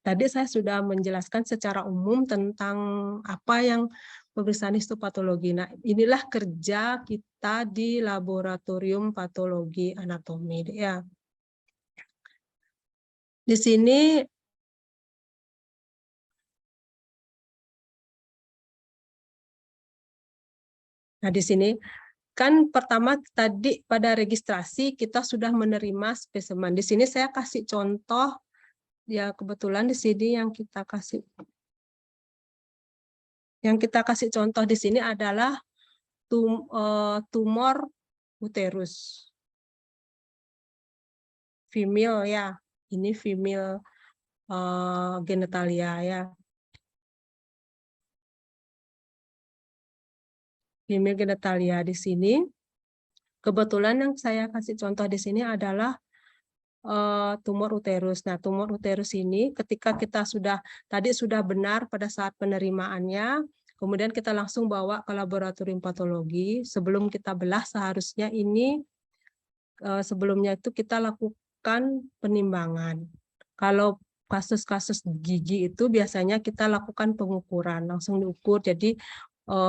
Tadi saya sudah menjelaskan secara umum tentang apa yang pemeriksaan histopatologi. Nah, inilah kerja kita di laboratorium patologi anatomi. Ya. Di sini kan pertama tadi pada registrasi kita sudah menerima spesimen. Di sini saya kasih contoh. Ya, kebetulan di sini yang kita kasih contoh di sini adalah tumor uterus. Female ya. Ini female genitalia ya. Female genitalia di sini. Kebetulan yang saya kasih contoh di sini adalah tumor uterus. Nah, tumor uterus ini ketika kita tadi sudah benar pada saat penerimaannya, kemudian kita langsung bawa ke laboratorium patologi. Sebelum kita belah seharusnya ini sebelumnya itu kita lakukan penimbangan. Kalau kasus-kasus gigi itu biasanya kita lakukan pengukuran, langsung diukur. Jadi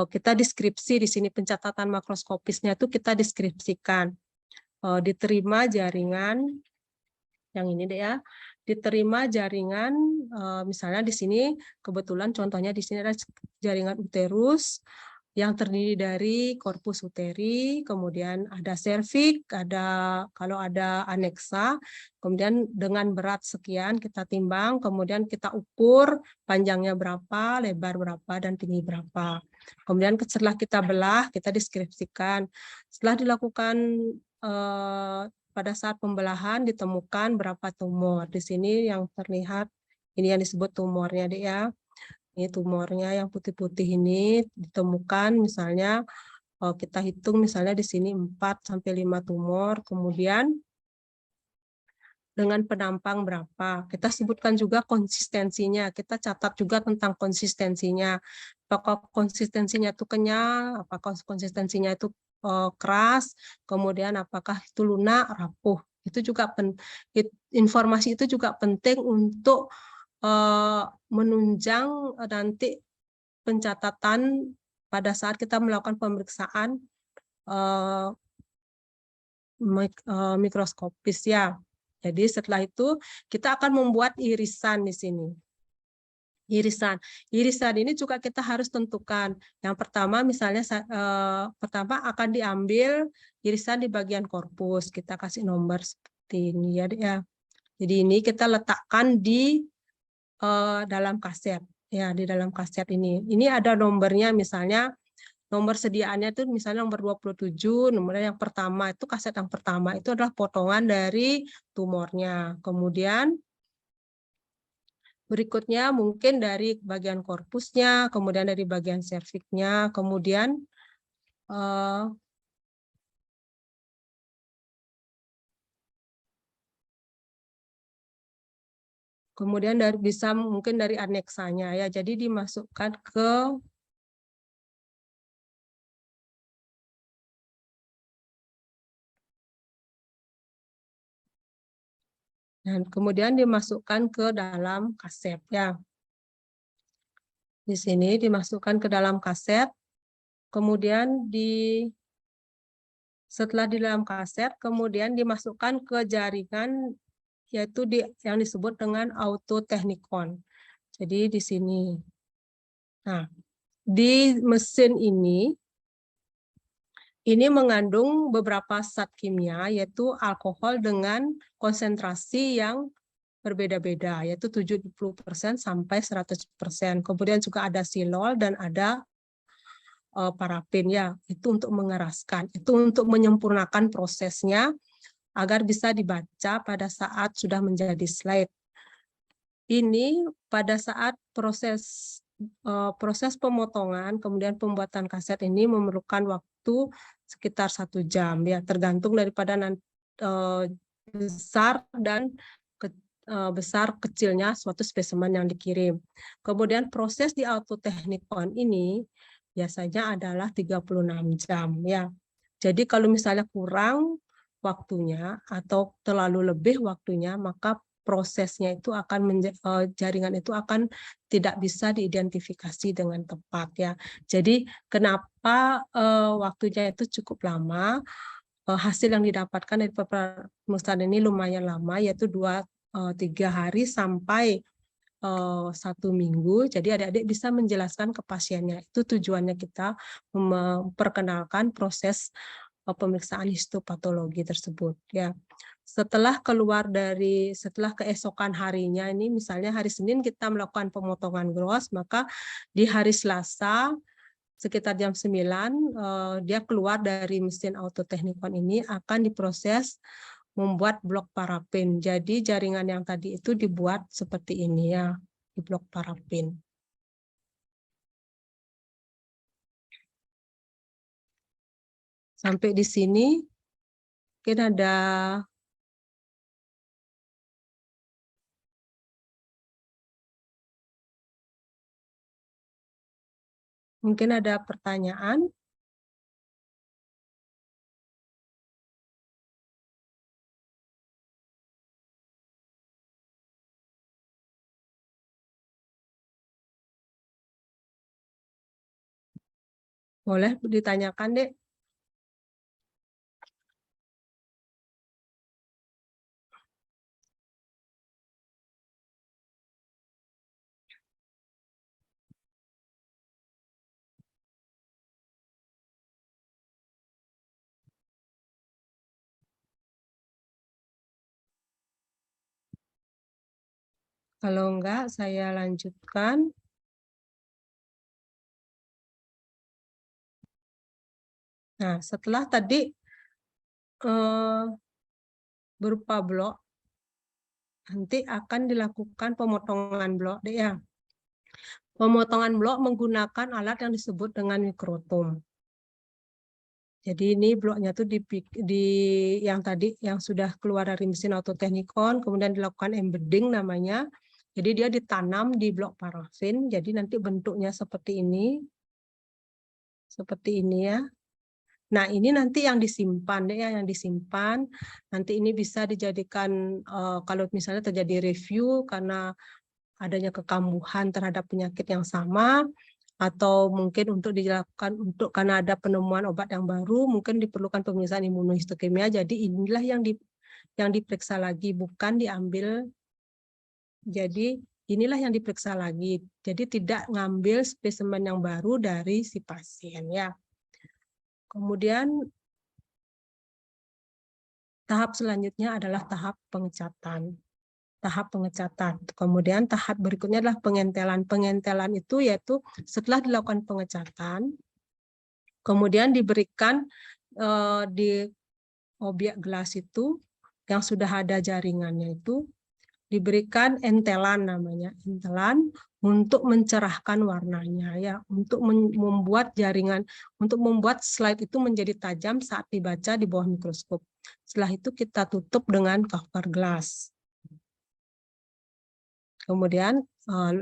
kita deskripsi di sini pencatatan makroskopisnya itu kita deskripsikan. Diterima jaringan yang ini deh ya, diterima jaringan misalnya di sini kebetulan contohnya di sini ada jaringan uterus yang terdiri dari korpus uteri, kemudian ada serviks, kalau ada aneksa, kemudian dengan berat sekian kita timbang, kemudian kita ukur panjangnya berapa, lebar berapa, dan tinggi berapa. Kemudian setelah kita belah, kita deskripsikan. Setelah dilakukan pada saat pembelahan ditemukan berapa tumor. Di sini yang terlihat ini yang disebut tumornya deh ya. Ini tumornya yang putih-putih ini ditemukan misalnya kita hitung misalnya di sini 4-5 tumor, kemudian dengan penampang berapa. Kita sebutkan juga konsistensinya, kita catat juga tentang konsistensinya. Apakah konsistensinya itu kenyal, apakah konsistensinya itu keras, kemudian apakah itu lunak, rapuh. Itu juga informasi itu juga penting untuk menunjang nanti pencatatan pada saat kita melakukan pemeriksaan mikroskopis ya. Jadi setelah itu kita akan membuat irisan di sini. Irisan ini juga kita harus tentukan. Yang pertama misalnya pertama akan diambil irisan di bagian korpus. Kita kasih nomor seperti ini ya. Jadi ini kita letakkan di dalam kaset ya, di dalam kaset ini. Ini ada nomornya misalnya nomor sediaannya itu misalnya nomor 27, nomornya yang pertama itu kaset yang pertama itu adalah potongan dari tumornya. Kemudian Berikutnya mungkin dari bagian korpusnya, kemudian dari bagian serviknya, kemudian dari bisa mungkin dari aneksanya ya. Jadi dimasukkan ke dan kemudian dimasukkan ke dalam kaset ya. Di sini dimasukkan ke dalam kaset, kemudian setelah di dalam kaset, kemudian dimasukkan ke jaringan yaitu yang disebut dengan auto technicon. Jadi di sini. Nah, di mesin ini mengandung beberapa zat kimia, yaitu alkohol dengan konsentrasi yang berbeda-beda, yaitu 70% sampai 100%. Kemudian juga ada silol dan ada parafin ya, itu untuk mengeraskan, itu untuk menyempurnakan prosesnya agar bisa dibaca pada saat sudah menjadi slide. Ini pada saat proses pemotongan, kemudian pembuatan kaset ini memerlukan waktu sekitar 1 jam ya, tergantung daripada besar dan besar kecilnya suatu spesimen yang dikirim. Kemudian proses di autotechnikon ini biasanya adalah 36 jam ya. Jadi kalau misalnya kurang waktunya atau terlalu lebih waktunya, maka prosesnya itu akan jaringan itu akan tidak bisa diidentifikasi dengan tepat ya. Jadi kenapa waktunya itu cukup lama? Hasil yang didapatkan dari pemeriksaan ini lumayan lama, yaitu 2-3 hari sampai 1 minggu. Jadi adik-adik bisa menjelaskan ke pasiennya. Itu tujuannya kita memperkenalkan proses pemeriksaan histopatologi tersebut ya. Setelah keesokan harinya ini, misalnya hari Senin kita melakukan pemotongan gros, maka di hari Selasa sekitar jam 9 dia keluar dari mesin autotechnikon ini, akan diproses membuat blok parafin. Jadi jaringan yang tadi itu dibuat seperti ini ya, di blok parafin. Sampai di sini mungkin ada pertanyaan. Boleh ditanyakan, Dek. Kalau enggak, saya lanjutkan. Nah, setelah tadi berupa blok, nanti akan dilakukan pemotongan blok, Dek ya. Pemotongan blok menggunakan alat yang disebut dengan mikrotom. Jadi ini bloknya tuh yang tadi yang sudah keluar dari mesin autotechnikon, kemudian dilakukan embedding namanya. Jadi dia ditanam di blok parafin, jadi nanti bentuknya seperti ini. Seperti ini ya. Nah, ini nanti yang disimpan deh ya, yang disimpan. Nanti ini bisa dijadikan kalau misalnya terjadi review karena adanya kekambuhan terhadap penyakit yang sama, atau mungkin untuk dilakukan karena ada penemuan obat yang baru, mungkin diperlukan pemeriksaan imunohistokimia. Jadi inilah yang diperiksa lagi, bukan diambil. Jadi inilah yang diperiksa lagi. Jadi tidak ngambil spesimen yang baru dari si pasien ya. Kemudian tahap selanjutnya adalah tahap pengecatan. Kemudian tahap berikutnya adalah pengentelan. Pengentelan itu yaitu setelah dilakukan pengecatan, kemudian diberikan di objek gelas itu yang sudah ada jaringannya itu, diberikan entelan namanya, entelan untuk mencerahkan warnanya ya, untuk membuat jaringan, untuk membuat slide itu menjadi tajam saat dibaca di bawah mikroskop. Setelah itu kita tutup dengan cover glass. Kemudian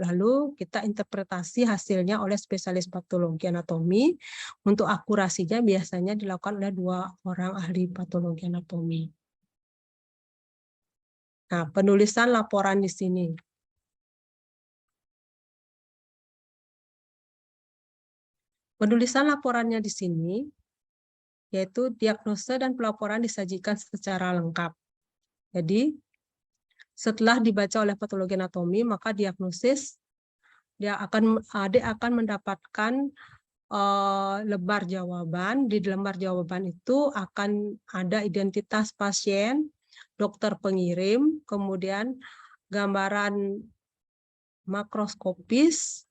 lalu kita interpretasi hasilnya oleh spesialis patologi anatomi. Untuk akurasinya biasanya dilakukan oleh 2 orang ahli patologi anatomi. Nah, penulisan laporan di sini. Penulisan laporannya di sini, yaitu diagnosa dan pelaporan disajikan secara lengkap. Jadi, setelah dibaca oleh patologi anatomi, maka diagnosis adik akan mendapatkan lembar jawaban. Di lembar jawaban itu akan ada identitas pasien, dokter pengirim, kemudian gambaran makroskopis,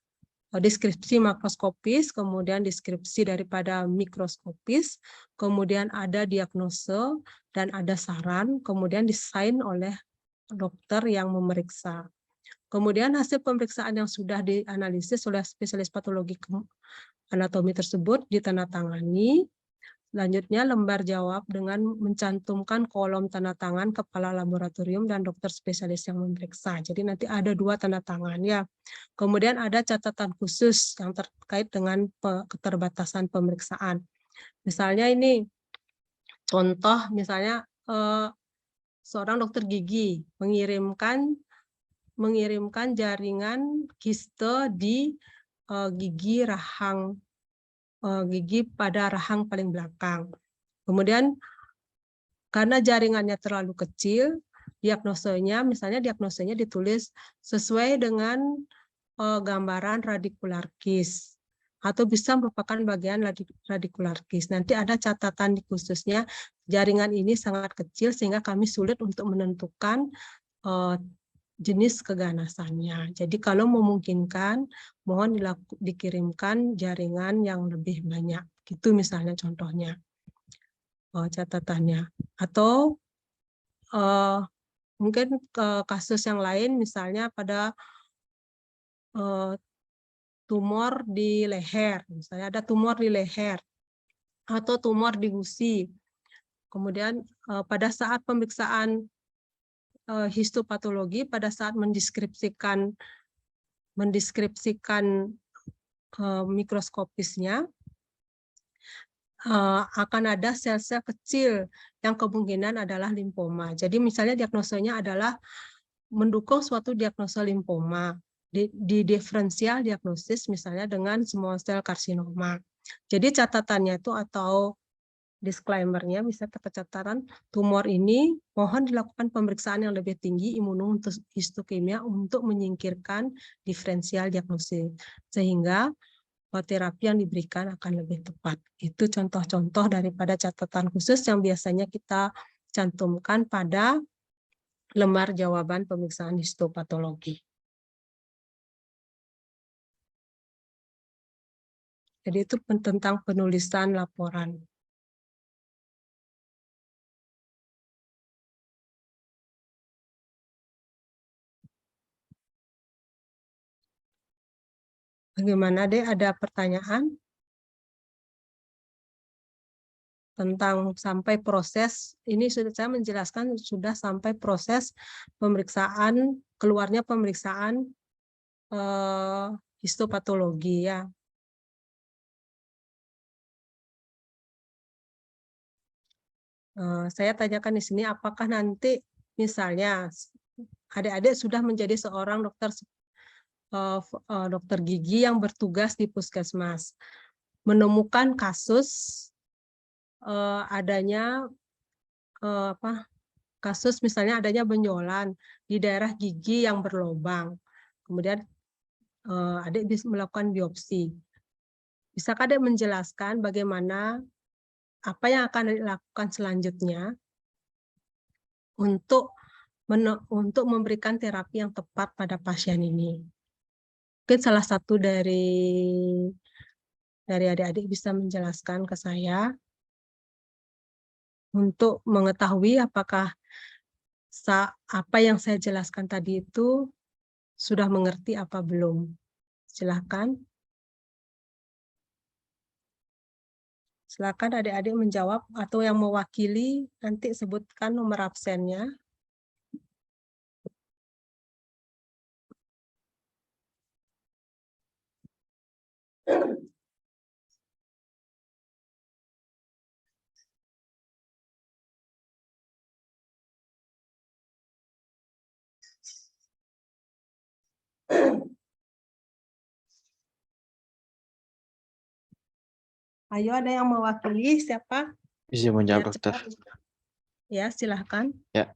deskripsi makroskopis, kemudian deskripsi daripada mikroskopis, kemudian ada diagnose dan ada saran, kemudian disign oleh dokter yang memeriksa. Kemudian hasil pemeriksaan yang sudah dianalisis oleh spesialis patologi anatomi tersebut ditandatangani. Selanjutnya lembar jawab dengan mencantumkan kolom tanda tangan kepala laboratorium dan dokter spesialis yang memeriksa. Jadi nanti ada 2 tanda tangan ya. Kemudian ada catatan khusus yang terkait dengan keterbatasan pemeriksaan. Misalnya ini contoh, misalnya seorang dokter gigi mengirimkan jaringan kiste di gigi pada rahang paling belakang. Kemudian karena jaringannya terlalu kecil, misalnya diagnosanya ditulis sesuai dengan gambaran radikular kiss atau bisa merupakan bagian radikular kiss. Nanti ada catatan di khususnya jaringan ini sangat kecil sehingga kami sulit untuk menentukan jenis keganasannya. Jadi kalau memungkinkan, mohon dikirimkan jaringan yang lebih banyak. Gitu misalnya contohnya catatannya. Atau mungkin kasus yang lain misalnya pada tumor di leher, misalnya ada tumor di leher atau tumor di gusi. Kemudian pada saat pemeriksaan histopatologi, pada saat mendeskripsikan mikroskopisnya, akan ada sel-sel kecil yang kemungkinan adalah limfoma. Jadi misalnya diagnosanya adalah mendukung suatu diagnosa limfoma. Di diferensial diagnosis misalnya dengan small cell carcinoma. Jadi catatannya itu atau disclaimer-nya bisa catatan tumor ini mohon dilakukan pemeriksaan yang lebih tinggi imunohistokimia untuk menyingkirkan diferensial diagnosis sehingga terapi yang diberikan akan lebih tepat. Itu contoh-contoh daripada catatan khusus yang biasanya kita cantumkan pada lembar jawaban pemeriksaan histopatologi. Jadi itu tentang penulisan laporan. Bagaimana deh, ada pertanyaan? Tentang sampai proses, ini sudah saya menjelaskan sudah sampai proses pemeriksaan, keluarnya pemeriksaan histopatologi ya. Saya tanyakan di sini apakah nanti misalnya adik-adik sudah menjadi seorang dokter gigi yang bertugas di puskesmas, menemukan kasus adanya kasus misalnya adanya benjolan di daerah gigi yang berlubang, kemudian adik bisa melakukan biopsi. Bisakah adik menjelaskan bagaimana apa yang akan dilakukan selanjutnya untuk memberikan terapi yang tepat pada pasien ini? Mungkin salah satu dari adik-adik bisa menjelaskan ke saya untuk mengetahui apakah apa yang saya jelaskan tadi itu sudah mengerti apa belum? Silakan. Silakan adik-adik menjawab atau yang mewakili nanti sebutkan nomor absennya. Ayo, ada yang mewakili siapa? Izin menjawab, Biar dokter. cepat. Ya, silahkan. Ya,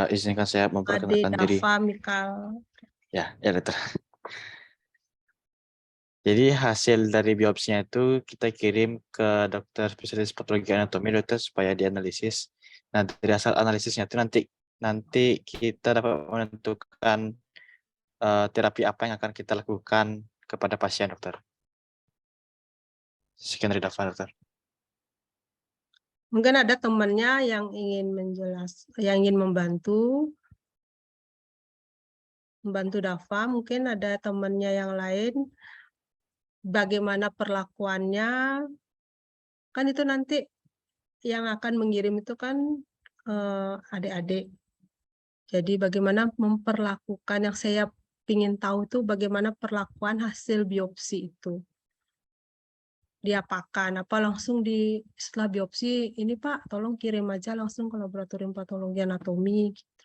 izinkan saya Ade, memperkenalkan diri. Dava, Mikal. Ya, dokter. Jadi hasil dari biopsinya itu kita kirim ke dokter spesialis patologi anatomi, dokter, supaya dianalisis. Nah, dari hasil analisisnya itu nanti kita dapat menentukan terapi apa yang akan kita lakukan kepada pasien, dokter. Sekian dari Dava, dokter. Mungkin ada temannya yang ingin membantu Dava. Mungkin ada temannya yang lain. Bagaimana perlakuannya? Kan itu nanti yang akan mengirim itu kan adik-adik. Jadi bagaimana memperlakukan, yang saya ingin tahu itu bagaimana perlakuan hasil biopsi itu. Diapakan, apa langsung setelah biopsi, ini Pak, tolong kirim aja langsung ke laboratorium patologi anatomi. Gitu.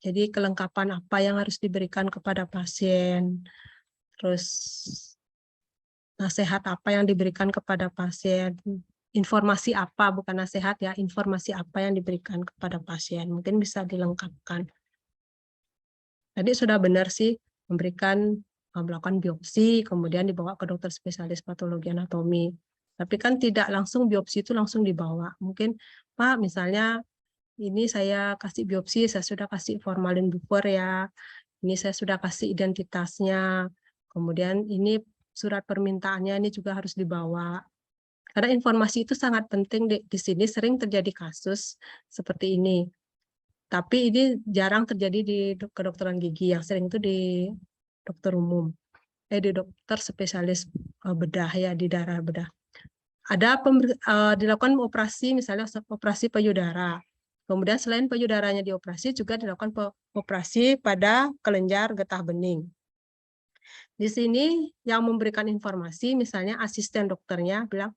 Jadi kelengkapan apa yang harus diberikan kepada pasien, terus nasihat apa yang diberikan kepada pasien, informasi apa, bukan nasihat ya, informasi apa yang diberikan kepada pasien, mungkin bisa dilengkapkan. Tadi sudah benar sih, melakukan biopsi, kemudian dibawa ke dokter spesialis patologi anatomi. Tapi kan tidak langsung biopsi itu langsung dibawa. Mungkin, Pak, misalnya ini saya kasih biopsi, saya sudah kasih formalin buffer ya, ini saya sudah kasih identitasnya, kemudian ini surat permintaannya ini juga harus dibawa. Karena informasi itu sangat penting di sini, sering terjadi kasus seperti ini. Tapi ini jarang terjadi di kedokteran gigi, yang sering itu di dokter umum, di dokter spesialis bedah ya, di daerah bedah. Ada dilakukan operasi, misalnya operasi payudara. Kemudian selain payudaranya dioperasi, juga dilakukan operasi pada kelenjar getah bening. Di sini yang memberikan informasi, misalnya asisten dokternya bilang,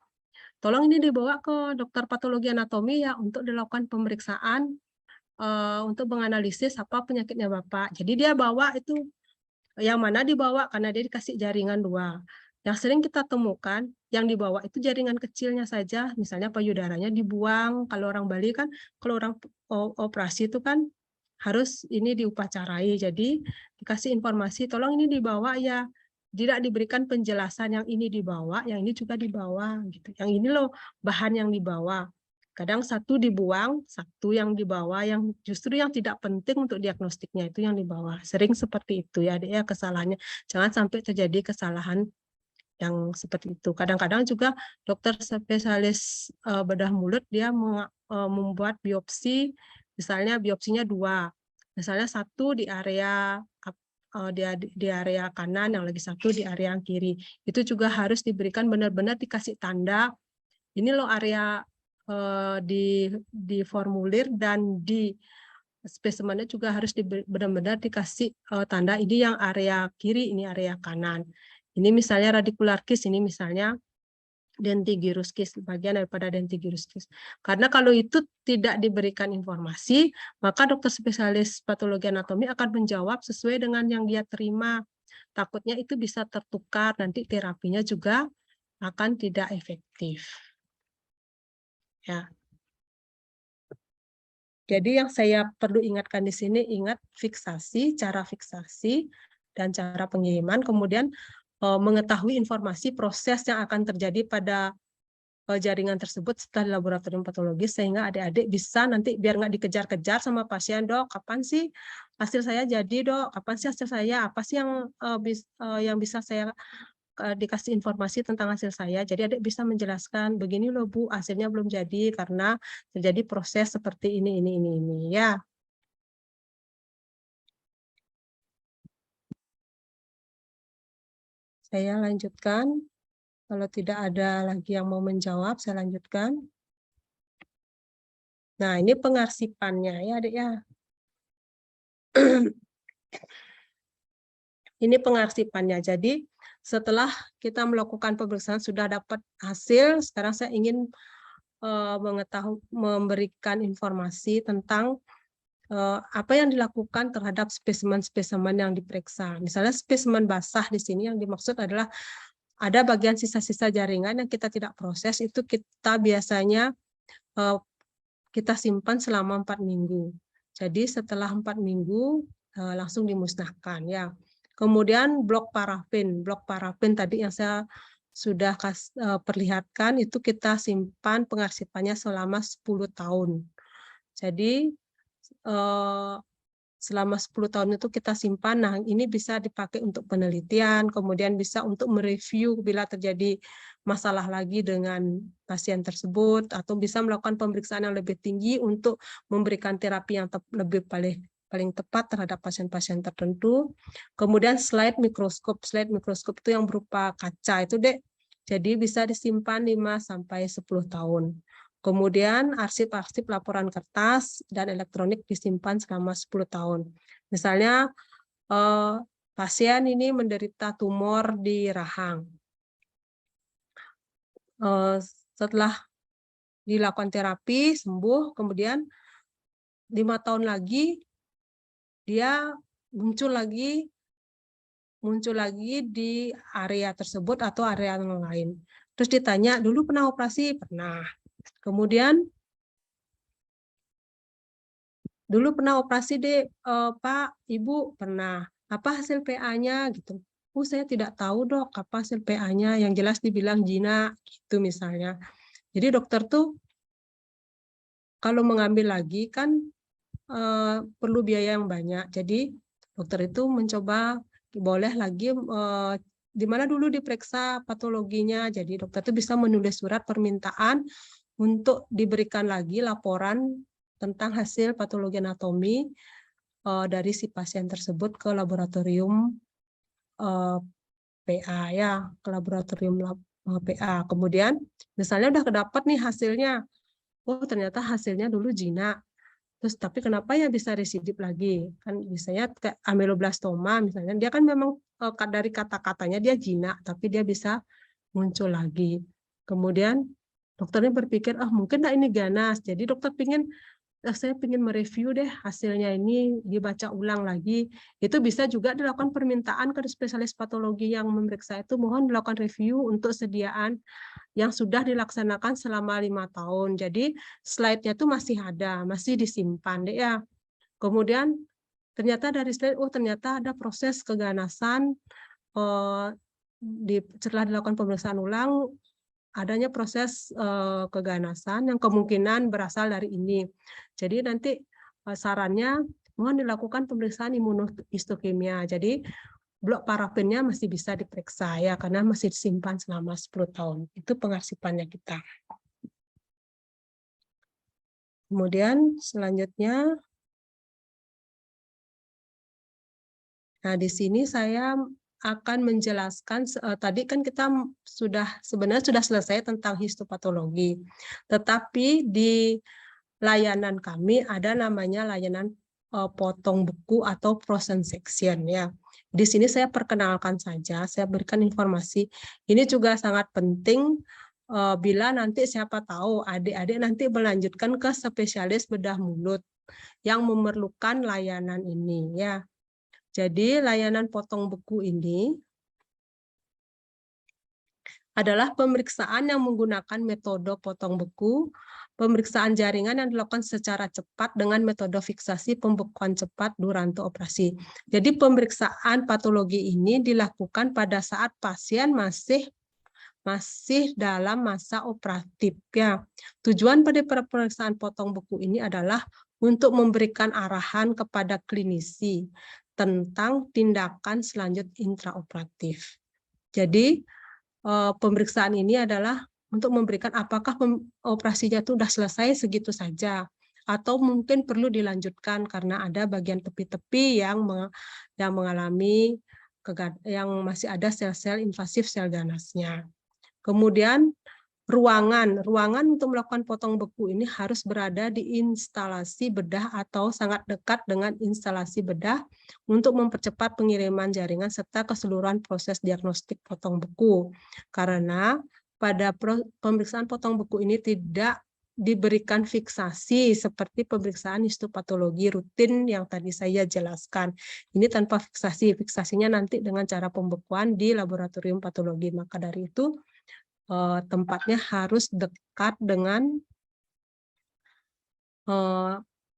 tolong ini dibawa ke dokter patologi anatomi ya untuk dilakukan pemeriksaan untuk menganalisis apa penyakitnya Bapak. Jadi dia bawa itu, yang mana dibawa karena dia dikasih jaringan 2. Yang sering kita temukan, yang dibawa itu jaringan kecilnya saja, misalnya payudaranya dibuang. Kalau orang Bali kan, kalau orang operasi itu kan harus ini diupacarai. Jadi dikasih informasi, tolong ini dibawa ya. Tidak diberikan penjelasan yang ini dibawa, yang ini juga dibawa. Gitu. Yang ini loh bahan yang dibawa. Kadang satu dibuang, satu yang dibawa, yang justru yang tidak penting untuk diagnostiknya itu yang dibawa. Sering seperti itu ya, ya kesalahannya. Jangan sampai terjadi kesalahan yang seperti itu. Kadang-kadang juga dokter spesialis bedah mulut dia membuat biopsi, misalnya biopsinya 2. Misalnya satu di area kanan, yang lagi satu di area yang kiri. Itu juga harus diberikan benar-benar dikasih tanda. Ini loh area di formulir dan di spesimennya juga harus benar-benar dikasih tanda ini yang area kiri, ini area kanan. Ini misalnya radicular kiss, ini misalnya dentigerous kiss, bagian daripada dentigerous kiss. Karena kalau itu tidak diberikan informasi, maka dokter spesialis patologi anatomi akan menjawab sesuai dengan yang dia terima. Takutnya itu bisa tertukar, nanti terapinya juga akan tidak efektif. Ya. Jadi yang saya perlu ingatkan di sini, ingat fiksasi, cara fiksasi, dan cara pengiriman, kemudian mengetahui informasi proses yang akan terjadi pada jaringan tersebut setelah laboratorium patologi, sehingga adik-adik bisa nanti biar nggak dikejar-kejar sama pasien, dok, kapan sih hasil saya jadi dok, kapan sih hasil saya, apa sih yang bisa saya dikasih informasi tentang hasil saya. Jadi adik bisa menjelaskan, begini loh Bu, hasilnya belum jadi karena terjadi proses seperti ini ya. Saya lanjutkan. Kalau tidak ada lagi yang mau menjawab, saya lanjutkan. Nah, ini pengarsipannya ya, Adik ya. Ini pengarsipannya. Jadi, setelah kita melakukan pemeriksaan sudah dapat hasil, sekarang saya ingin memberikan informasi tentang apa yang dilakukan terhadap spesimen-spesimen yang diperiksa. Misalnya spesimen basah di sini yang dimaksud adalah ada bagian sisa-sisa jaringan yang kita tidak proses, itu kita biasanya kita simpan selama 4 minggu. Jadi setelah 4 minggu langsung dimusnahkan ya. Kemudian blok parafin tadi yang saya sudah perlihatkan itu kita simpan pengarsipannya selama 10 tahun. Jadi selama 10 tahun itu kita simpan. Nah, ini bisa dipakai untuk penelitian, kemudian bisa untuk mereview bila terjadi masalah lagi dengan pasien tersebut, atau bisa melakukan pemeriksaan yang lebih tinggi untuk memberikan terapi yang lebih paling tepat terhadap pasien-pasien tertentu. Kemudian slide mikroskop itu yang berupa kaca itu, Dek. Jadi bisa disimpan 5-10 tahun. Kemudian arsip-arsip laporan kertas dan elektronik disimpan selama 10 tahun. Misalnya pasien ini menderita tumor di rahang. Setelah dilakukan terapi, sembuh, kemudian 5 tahun lagi dia muncul lagi di area tersebut atau area yang lain. Terus ditanya, dulu pernah operasi? Pernah. Kemudian, dulu pernah operasi deh, Pak, Ibu pernah. Apa hasil PA-nya gitu? Saya tidak tahu dok, apa hasil PA-nya. Yang jelas dibilang jinak gitu misalnya. Jadi dokter tuh kalau mengambil lagi kan perlu biaya yang banyak. Jadi dokter itu mencoba boleh lagi di mana dulu diperiksa patologinya. Jadi dokter itu bisa menulis surat permintaan untuk diberikan lagi laporan tentang hasil patologi anatomi dari si pasien tersebut ke laboratorium PA ya, ke laboratorium PA. Kemudian misalnya udah kedapat nih hasilnya, ternyata hasilnya dulu jinak. Terus tapi kenapa ya bisa residip lagi? Kan biasanya kayak ameloblastoma misalnya, dia kan memang dari kata-katanya dia jinak, tapi dia bisa muncul lagi. Kemudian dokternya berpikir, mungkin ini ganas. Jadi dokter saya ingin mereview deh hasilnya ini, dibaca ulang lagi. Itu bisa juga dilakukan permintaan ke spesialis patologi yang memeriksa itu, mohon dilakukan review untuk sediaan yang sudah dilaksanakan selama 5 tahun. Jadi slide-nya itu masih ada, masih disimpan deh ya. Kemudian ternyata dari slide, ternyata ada proses keganasan setelah dilakukan pemeriksaan ulang, adanya proses keganasan yang kemungkinan berasal dari ini. Jadi nanti sarannya mohon dilakukan pemeriksaan imunohistokimia. Jadi blok parafinnya masih bisa diperiksa ya, karena masih disimpan selama 10 tahun. Itu pengarsipannya kita. Kemudian selanjutnya, nah di sini saya akan menjelaskan, tadi kan kita sebenarnya sudah selesai tentang histopatologi, tetapi di layanan kami ada namanya layanan potong buku atau frozen section ya. Di sini saya perkenalkan saja, saya berikan informasi. Ini juga sangat penting bila nanti siapa tahu adik-adik nanti melanjutkan ke spesialis bedah mulut yang memerlukan layanan ini ya. Jadi layanan potong buku ini adalah pemeriksaan yang menggunakan metode potong buku, pemeriksaan jaringan yang dilakukan secara cepat dengan metode fiksasi pembekuan cepat Duranto operasi. Jadi pemeriksaan patologi ini dilakukan pada saat pasien masih dalam masa operatif ya. Tujuan pada pemeriksaan potong buku ini adalah untuk memberikan arahan kepada klinisi tentang tindakan selanjut intraoperatif. Jadi pemeriksaan ini adalah untuk memberikan apakah operasinya itu sudah selesai segitu saja, atau mungkin perlu dilanjutkan karena ada bagian tepi-tepi yang mengalami yang masih ada sel-sel invasif sel ganasnya. Kemudian ruangan untuk melakukan potong beku ini harus berada di instalasi bedah atau sangat dekat dengan instalasi bedah untuk mempercepat pengiriman jaringan serta keseluruhan proses diagnostik potong beku. Karena pada pemeriksaan potong beku ini tidak diberikan fiksasi seperti pemeriksaan histopatologi rutin yang tadi saya jelaskan. Ini tanpa fiksasi, fiksasinya nanti dengan cara pembekuan di laboratorium patologi. Maka dari itu tempatnya harus dekat dengan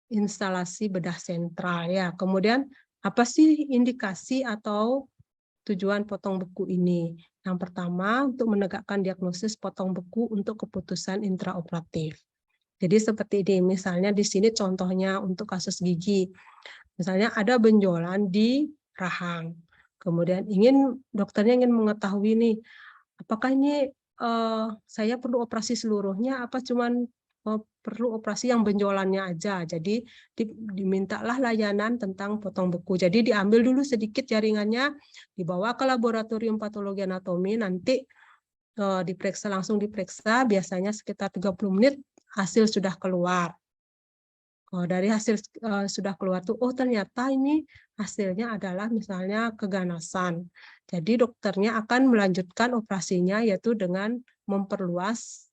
instalasi bedah sentral ya. Kemudian apa sih indikasi atau tujuan potong beku ini? Yang pertama untuk menegakkan diagnosis potong beku untuk keputusan intraoperatif. Jadi seperti ini, misalnya di sini contohnya untuk kasus gigi. Misalnya ada benjolan di rahang. Kemudian dokternya ingin mengetahui nih, apakah ini saya perlu operasi seluruhnya, apa cuman perlu operasi yang benjolannya aja. Jadi dimintalah layanan tentang potong beku. Jadi diambil dulu sedikit jaringannya, dibawa ke laboratorium patologi anatomi, nanti langsung diperiksa, biasanya sekitar 30 menit hasil sudah keluar. Dari hasil sudah keluar tuh, oh ternyata ini hasilnya adalah misalnya keganasan. Jadi dokternya akan melanjutkan operasinya yaitu dengan memperluas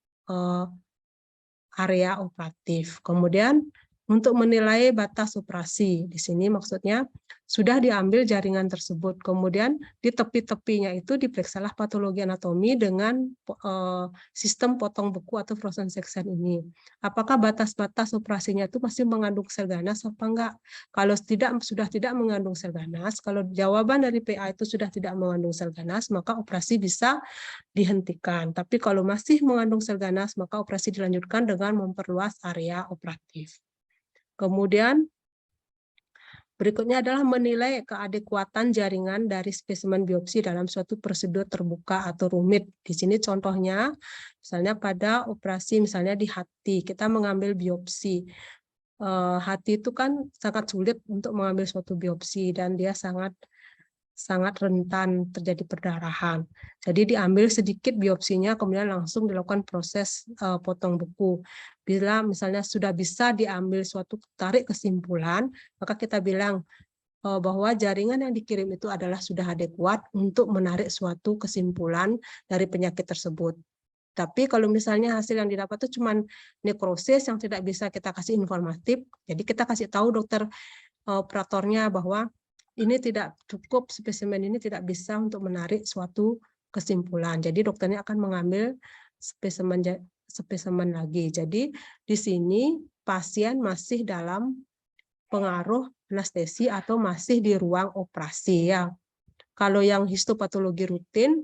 area operatif. Kemudian untuk menilai batas operasi, di sini maksudnya sudah diambil jaringan tersebut. Kemudian di tepi-tepinya itu diperiksalah patologi anatomi dengan sistem potong beku atau frozen section ini. Apakah batas-batas operasinya itu masih mengandung sel ganas apa enggak? Kalau sudah tidak mengandung sel ganas, kalau jawaban dari PA itu sudah tidak mengandung sel ganas, maka operasi bisa dihentikan. Tapi kalau masih mengandung sel ganas, maka operasi dilanjutkan dengan memperluas area operatif. Kemudian berikutnya adalah menilai keadekuatan jaringan dari spesimen biopsi dalam suatu prosedur terbuka atau rumit. Di sini contohnya, misalnya pada operasi misalnya di hati, kita mengambil biopsi. Hati itu kan sangat sulit untuk mengambil suatu biopsi dan dia sangat rentan terjadi perdarahan. Jadi diambil sedikit biopsinya, kemudian langsung dilakukan proses potong beku. Bila misalnya sudah bisa diambil suatu tarik kesimpulan, maka kita bilang bahwa jaringan yang dikirim itu adalah sudah adekuat untuk menarik suatu kesimpulan dari penyakit tersebut. Tapi kalau misalnya hasil yang didapat itu cuma nekrosis yang tidak bisa kita kasih informatif, jadi kita kasih tahu dokter operatornya bahwa ini tidak cukup, spesimen ini tidak bisa untuk menarik suatu kesimpulan. Jadi dokternya akan mengambil spesimen lagi. Jadi di sini pasien masih dalam pengaruh anestesi atau masih di ruang operasi ya. Kalau yang histopatologi rutin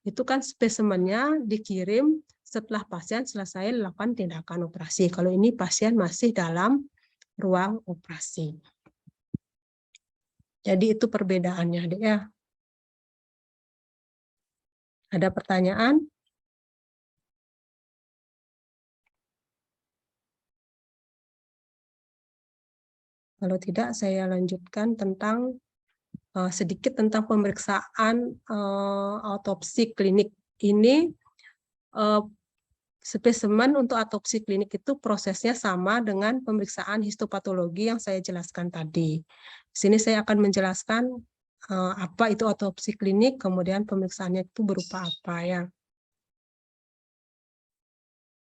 itu kan spesimennya dikirim setelah pasien selesai melakukan tindakan operasi. Kalau ini pasien masih dalam ruang operasi. Jadi itu perbedaannya, Adik ya. Ada pertanyaan? Kalau tidak, saya lanjutkan tentang sedikit tentang pemeriksaan autopsi klinik. Ini spesimen untuk autopsi klinik itu prosesnya sama dengan pemeriksaan histopatologi yang saya jelaskan tadi. Di sini saya akan menjelaskan apa itu autopsi klinik, kemudian pemeriksaannya itu berupa apa ya.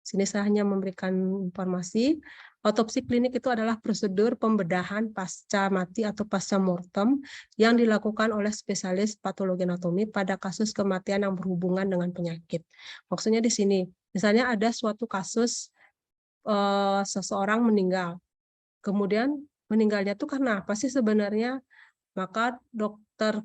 Di sini saya hanya memberikan informasi. Autopsi klinik itu adalah prosedur pembedahan pasca mati atau pasca mortem yang dilakukan oleh spesialis patologi anatomi pada kasus kematian yang berhubungan dengan penyakit. Maksudnya di sini, misalnya ada suatu kasus seseorang meninggal. Kemudian meninggalnya itu karena apa sih sebenarnya? Maka dokter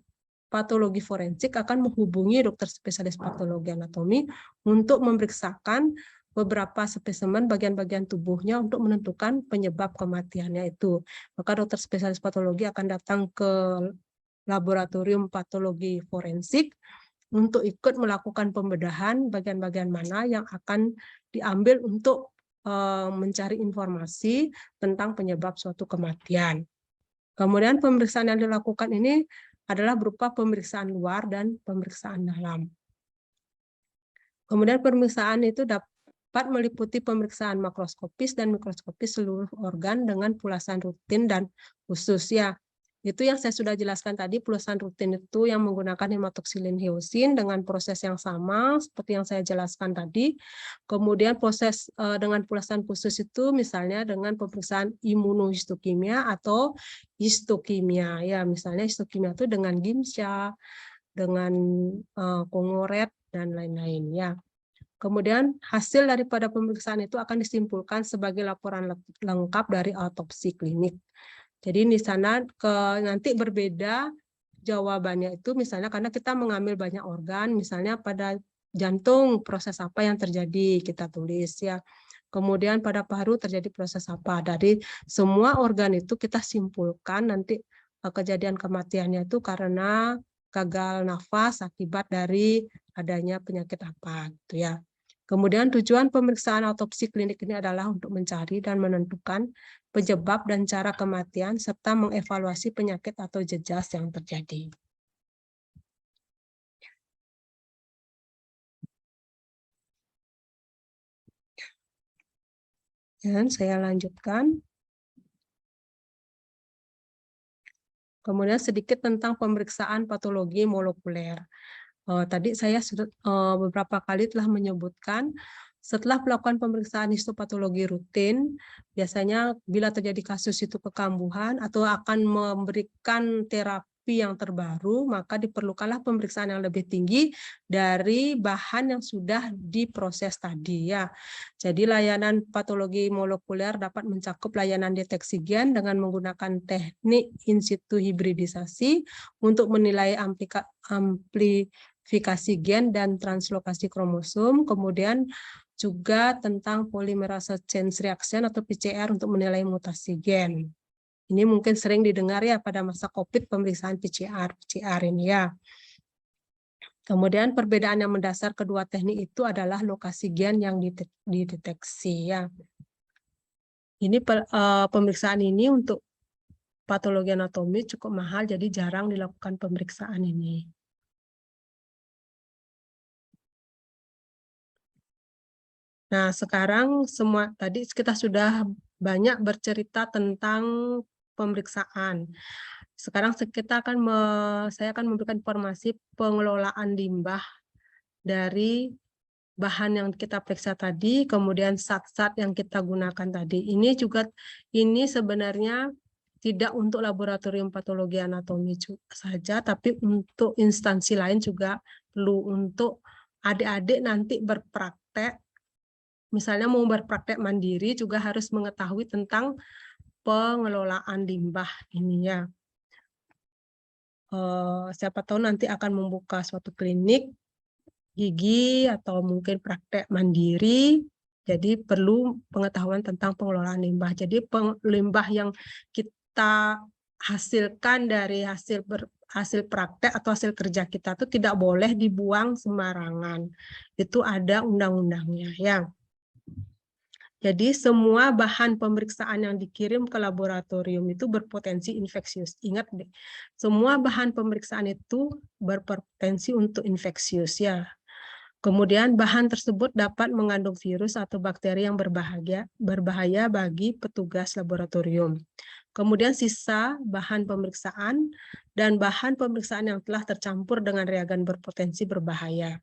patologi forensik akan menghubungi dokter spesialis patologi anatomi untuk memeriksakan beberapa spesimen bagian-bagian tubuhnya untuk menentukan penyebab kematiannya itu. Maka dokter spesialis patologi akan datang ke laboratorium patologi forensik untuk ikut melakukan pembedahan bagian-bagian mana yang akan diambil untuk mencari informasi tentang penyebab suatu kematian. Kemudian pemeriksaan yang dilakukan ini adalah berupa pemeriksaan luar dan pemeriksaan dalam. Kemudian pemeriksaan itu dapat meliputi pemeriksaan makroskopis dan mikroskopis seluruh organ dengan pulasan rutin dan khusus ya. Itu yang saya sudah jelaskan tadi, pulasan rutin itu yang menggunakan hematoksilin hyosin dengan proses yang sama seperti yang saya jelaskan tadi. Kemudian proses dengan pulasan khusus itu misalnya dengan pemeriksaan imunohistokimia atau histokimia. Ya, misalnya histokimia itu dengan Gimsha, dengan Kongoret, dan lain-lain ya. Kemudian hasil daripada pemeriksaan itu akan disimpulkan sebagai laporan lengkap dari autopsi klinik. Jadi di sana nanti berbeda jawabannya itu misalnya karena kita mengambil banyak organ, misalnya pada jantung proses apa yang terjadi kita tulis ya. Kemudian pada paru terjadi proses apa. Dari semua organ itu kita simpulkan nanti kejadian kematiannya itu karena gagal nafas akibat dari adanya penyakit apa gitu ya. Kemudian tujuan pemeriksaan autopsi klinik ini adalah untuk mencari dan menentukan penyebab dan cara kematian serta mengevaluasi penyakit atau jejas yang terjadi. Dan saya lanjutkan. Kemudian sedikit tentang pemeriksaan patologi molekuler. Tadi saya sudah beberapa kali telah menyebutkan setelah melakukan pemeriksaan histopatologi rutin, biasanya bila terjadi kasus itu kekambuhan atau akan memberikan terapi yang terbaru, maka diperlukanlah pemeriksaan yang lebih tinggi dari bahan yang sudah diproses tadi ya. Jadi layanan patologi molekuler dapat mencakup layanan deteksi gen dengan menggunakan teknik in situ hibridisasi untuk menilai amplifikasi gen dan translokasi kromosom, kemudian juga tentang polymerase chain reaction atau PCR untuk menilai mutasi gen. Ini mungkin sering didengar ya pada masa COVID pemeriksaan PCR ini ya. Kemudian perbedaan yang mendasar kedua teknik itu adalah lokasi gen yang dideteksi ya. Ini pemeriksaan ini untuk patologi anatomi cukup mahal, jadi jarang dilakukan pemeriksaan ini. Nah, sekarang semua tadi kita sudah banyak bercerita tentang pemeriksaan. Sekarang saya akan memberikan informasi pengelolaan limbah dari bahan yang kita periksa tadi, kemudian zat-zat yang kita gunakan tadi. Ini sebenarnya tidak untuk laboratorium patologi anatomi saja, tapi untuk instansi lain juga perlu, untuk adik-adik nanti berpraktek. Misalnya mau berpraktek mandiri juga harus mengetahui tentang pengelolaan limbah ini ya. Siapa tahu nanti akan membuka suatu klinik gigi atau mungkin praktek mandiri. Jadi perlu pengetahuan tentang pengelolaan limbah. Jadi limbah yang kita hasilkan dari hasil praktek atau hasil kerja kita itu tidak boleh dibuang sembarangan. Itu ada undang-undangnya ya. Jadi semua bahan pemeriksaan yang dikirim ke laboratorium itu berpotensi infeksius. Ingat deh, semua bahan pemeriksaan itu berpotensi untuk infeksius ya. Kemudian bahan tersebut dapat mengandung virus atau bakteri yang berbahaya bagi petugas laboratorium. Kemudian sisa bahan pemeriksaan dan bahan pemeriksaan yang telah tercampur dengan reagen berpotensi berbahaya.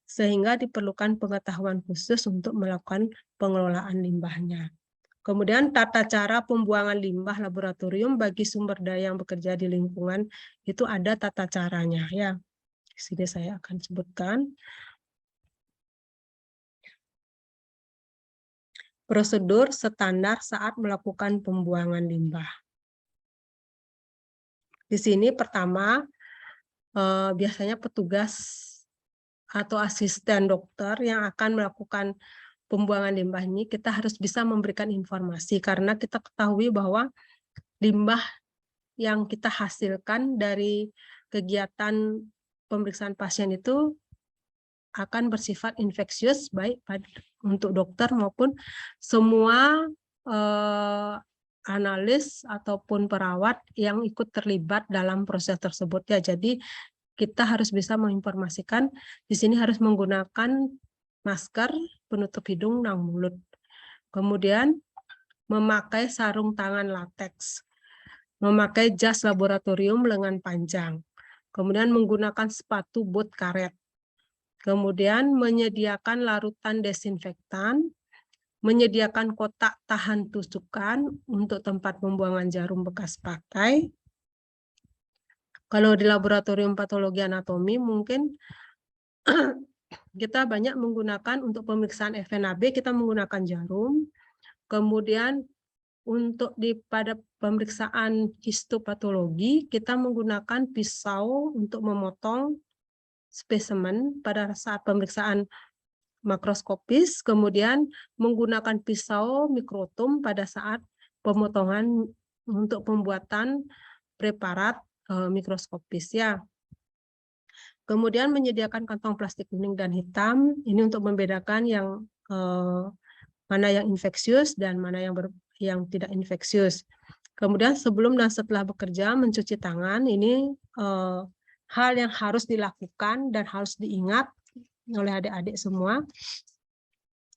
Sehingga diperlukan pengetahuan khusus untuk melakukan pengelolaan limbahnya. Kemudian tata cara pembuangan limbah laboratorium bagi sumber daya yang bekerja di lingkungan itu ada tata caranya ya. Di sini saya akan sebutkan. Prosedur standar saat melakukan pembuangan limbah. Di sini pertama biasanya petugas atau asisten dokter yang akan melakukan pembuangan limbah ini, kita harus bisa memberikan informasi karena kita ketahui bahwa limbah yang kita hasilkan dari kegiatan pemeriksaan pasien itu akan bersifat infeksius, baik untuk dokter maupun semua analis ataupun perawat yang ikut terlibat dalam proses tersebut ya. Jadi kita harus bisa menginformasikan di sini harus menggunakan masker penutup hidung dan mulut. Kemudian memakai sarung tangan lateks, memakai jas laboratorium lengan panjang, kemudian menggunakan sepatu boot karet, kemudian menyediakan larutan desinfektan, menyediakan kotak tahan tusukan untuk tempat pembuangan jarum bekas pakai. Kalau di laboratorium patologi anatomi mungkin kita banyak menggunakan untuk pemeriksaan FNAB, kita menggunakan jarum. Kemudian untuk pada pemeriksaan histopatologi, kita menggunakan pisau untuk memotong spesimen pada saat pemeriksaan makroskopis, kemudian menggunakan pisau mikrotom pada saat pemotongan untuk pembuatan preparat mikroskopis ya. Kemudian menyediakan kantong plastik kuning dan hitam, ini untuk membedakan yang mana yang infeksius dan mana yang tidak infeksius. Kemudian sebelum dan setelah bekerja mencuci tangan, ini hal yang harus dilakukan dan harus diingat oleh adik-adik semua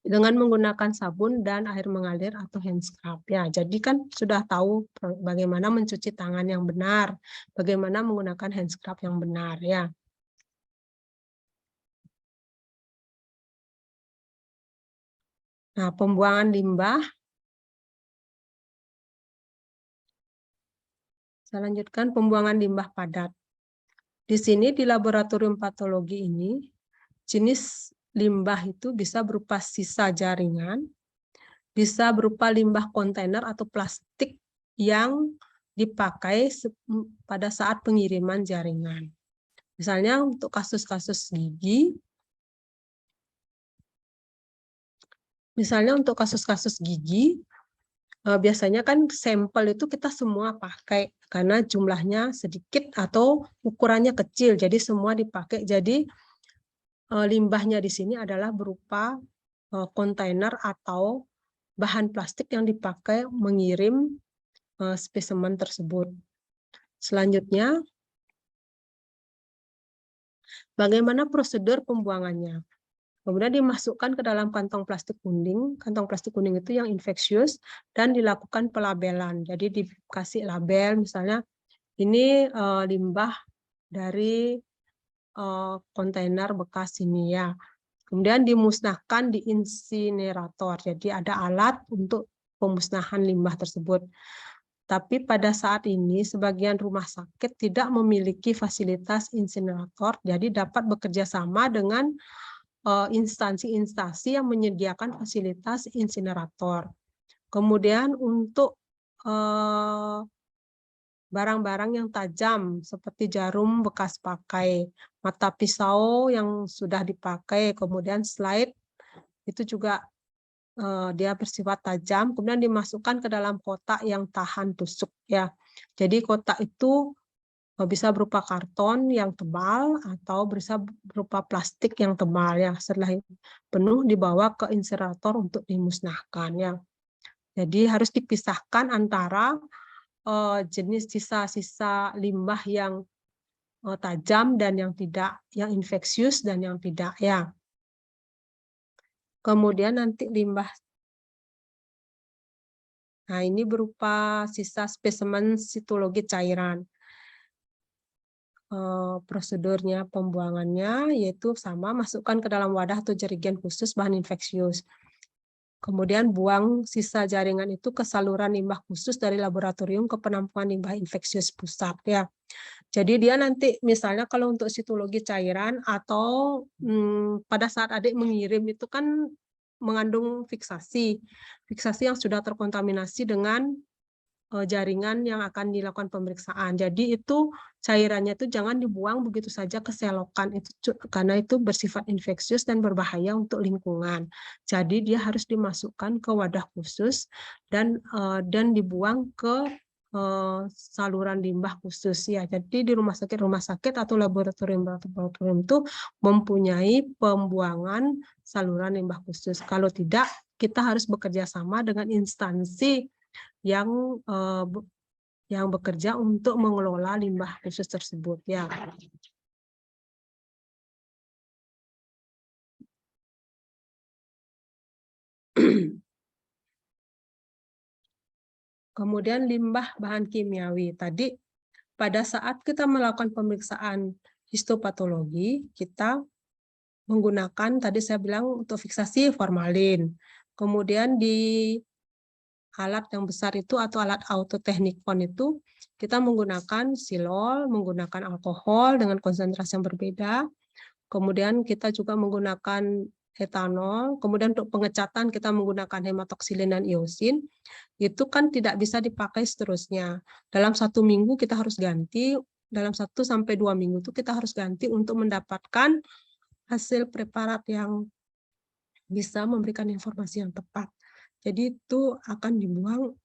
dengan menggunakan sabun dan air mengalir atau hand scrub ya. Jadi kan sudah tahu bagaimana mencuci tangan yang benar, bagaimana menggunakan hand scrub yang benar ya. Nah, pembuangan limbah. Saya lanjutkan pembuangan limbah padat. Di sini di laboratorium patologi ini, jenis limbah itu bisa berupa sisa jaringan, bisa berupa limbah kontainer atau plastik yang dipakai pada saat pengiriman jaringan. Misalnya untuk kasus-kasus gigi, biasanya kan sampel itu kita semua pakai karena jumlahnya sedikit atau ukurannya kecil, jadi semua dipakai. Jadi limbahnya di sini adalah berupa kontainer atau bahan plastik yang dipakai mengirim spesimen tersebut. Selanjutnya, bagaimana prosedur pembuangannya? Kemudian dimasukkan ke dalam kantong plastik kuning. Kantong plastik kuning itu yang infeksius dan dilakukan pelabelan. Jadi dikasih label, misalnya ini limbah dari kontainer bekas ini ya. Kemudian dimusnahkan di insinerator. Jadi ada alat untuk pemusnahan limbah tersebut. Tapi pada saat ini sebagian rumah sakit tidak memiliki fasilitas insinerator, jadi dapat bekerja sama dengan instansi-instansi yang menyediakan fasilitas insinerator. Kemudian untuk barang-barang yang tajam seperti jarum bekas pakai, mata pisau yang sudah dipakai, kemudian slide itu juga dia bersifat tajam, kemudian dimasukkan ke dalam kotak yang tahan tusuk ya. Jadi kotak itu bisa berupa karton yang tebal atau bisa berupa plastik yang tebal ya. Setelah penuh dibawa ke insinerator untuk dimusnahkan ya. Jadi harus dipisahkan antara jenis sisa-sisa limbah yang tajam dan yang tidak, yang infeksius dan yang tidak ya. Kemudian nanti limbah, nah ini berupa sisa spesimen sitologi cairan. Prosedurnya pembuangannya yaitu sama, masukkan ke dalam wadah atau jerigen khusus bahan infeksius. Kemudian buang sisa jaringan itu ke saluran limbah khusus dari laboratorium ke penampungan limbah infeksius pusat ya. Jadi dia nanti misalnya kalau untuk sitologi cairan atau pada saat adik mengirim itu kan mengandung fiksasi yang sudah terkontaminasi dengan jaringan yang akan dilakukan pemeriksaan. Jadi itu cairannya itu jangan dibuang begitu saja ke selokan itu karena itu bersifat infeksius dan berbahaya untuk lingkungan. Jadi dia harus dimasukkan ke wadah khusus dan dibuang ke saluran limbah khusus ya. Jadi di rumah sakit atau laboratorium itu mempunyai pembuangan saluran limbah khusus. Kalau tidak, kita harus bekerja sama dengan instansi yang bekerja untuk mengelola limbah khusus tersebut ya. Kemudian limbah bahan kimiawi. Tadi pada saat kita melakukan pemeriksaan histopatologi, kita menggunakan, tadi saya bilang untuk fiksasi formalin. Kemudian di alat yang besar itu atau alat autoteknikon itu, kita menggunakan silol, menggunakan alkohol dengan konsentrasi yang berbeda. Kemudian kita juga menggunakan etanol, kemudian untuk pengecatan kita menggunakan hematoksilin dan iosin, itu kan tidak bisa dipakai seterusnya. Dalam 1 minggu kita harus ganti, dalam 1 sampai 2 minggu itu kita harus ganti untuk mendapatkan hasil preparat yang bisa memberikan informasi yang tepat. Jadi itu akan dibuang,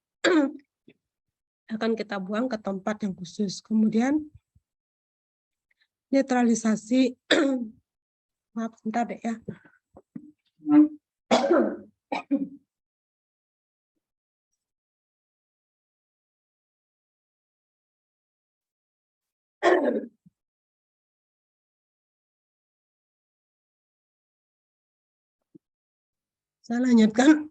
akan kita buang ke tempat yang khusus. Kemudian netralisasi, maaf sebentar deh ya. Saya lanjutkan.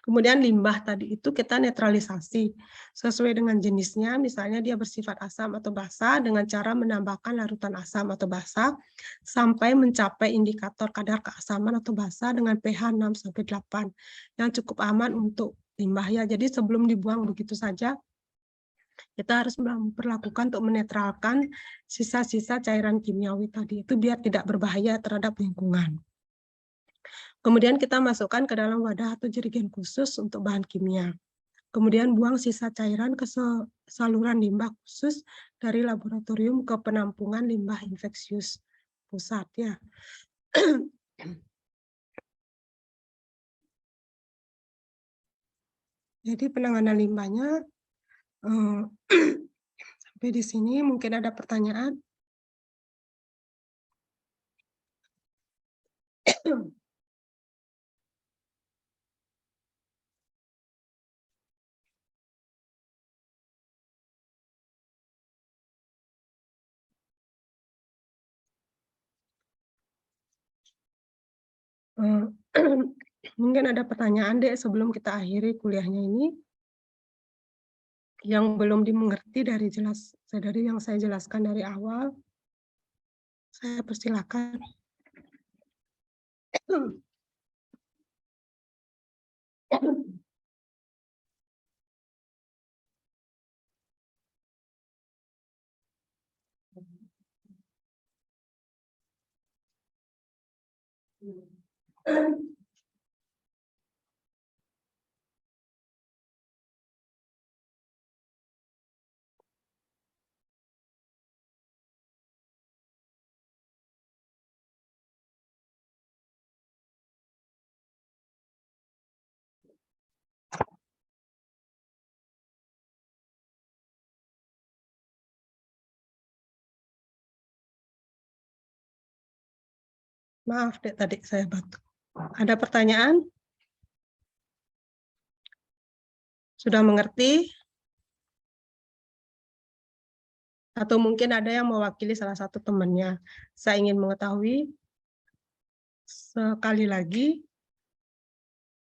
Kemudian limbah tadi itu kita netralisasi sesuai dengan jenisnya, misalnya dia bersifat asam atau basa dengan cara menambahkan larutan asam atau basa sampai mencapai indikator kadar keasaman atau basa dengan pH 6-8 yang cukup aman untuk limbah ya. Jadi sebelum dibuang begitu saja, kita harus memperlakukan untuk menetralkan sisa-sisa cairan kimiawi tadi itu biar tidak berbahaya terhadap lingkungan. Kemudian kita masukkan ke dalam wadah atau jerigen khusus untuk bahan kimia. Kemudian buang sisa cairan ke saluran limbah khusus dari laboratorium ke penampungan limbah infeksius pusat ya. Jadi penanganan limbahnya sampai di sini mungkin ada pertanyaan. Mungkin ada pertanyaan deh sebelum kita akhiri kuliahnya ini yang belum dimengerti dari yang saya jelaskan dari awal. Saya persilakan. Maaf deh tadi saya batuk. Ada pertanyaan? Sudah mengerti? Atau mungkin ada yang mewakili salah satu temannya. Saya ingin mengetahui sekali lagi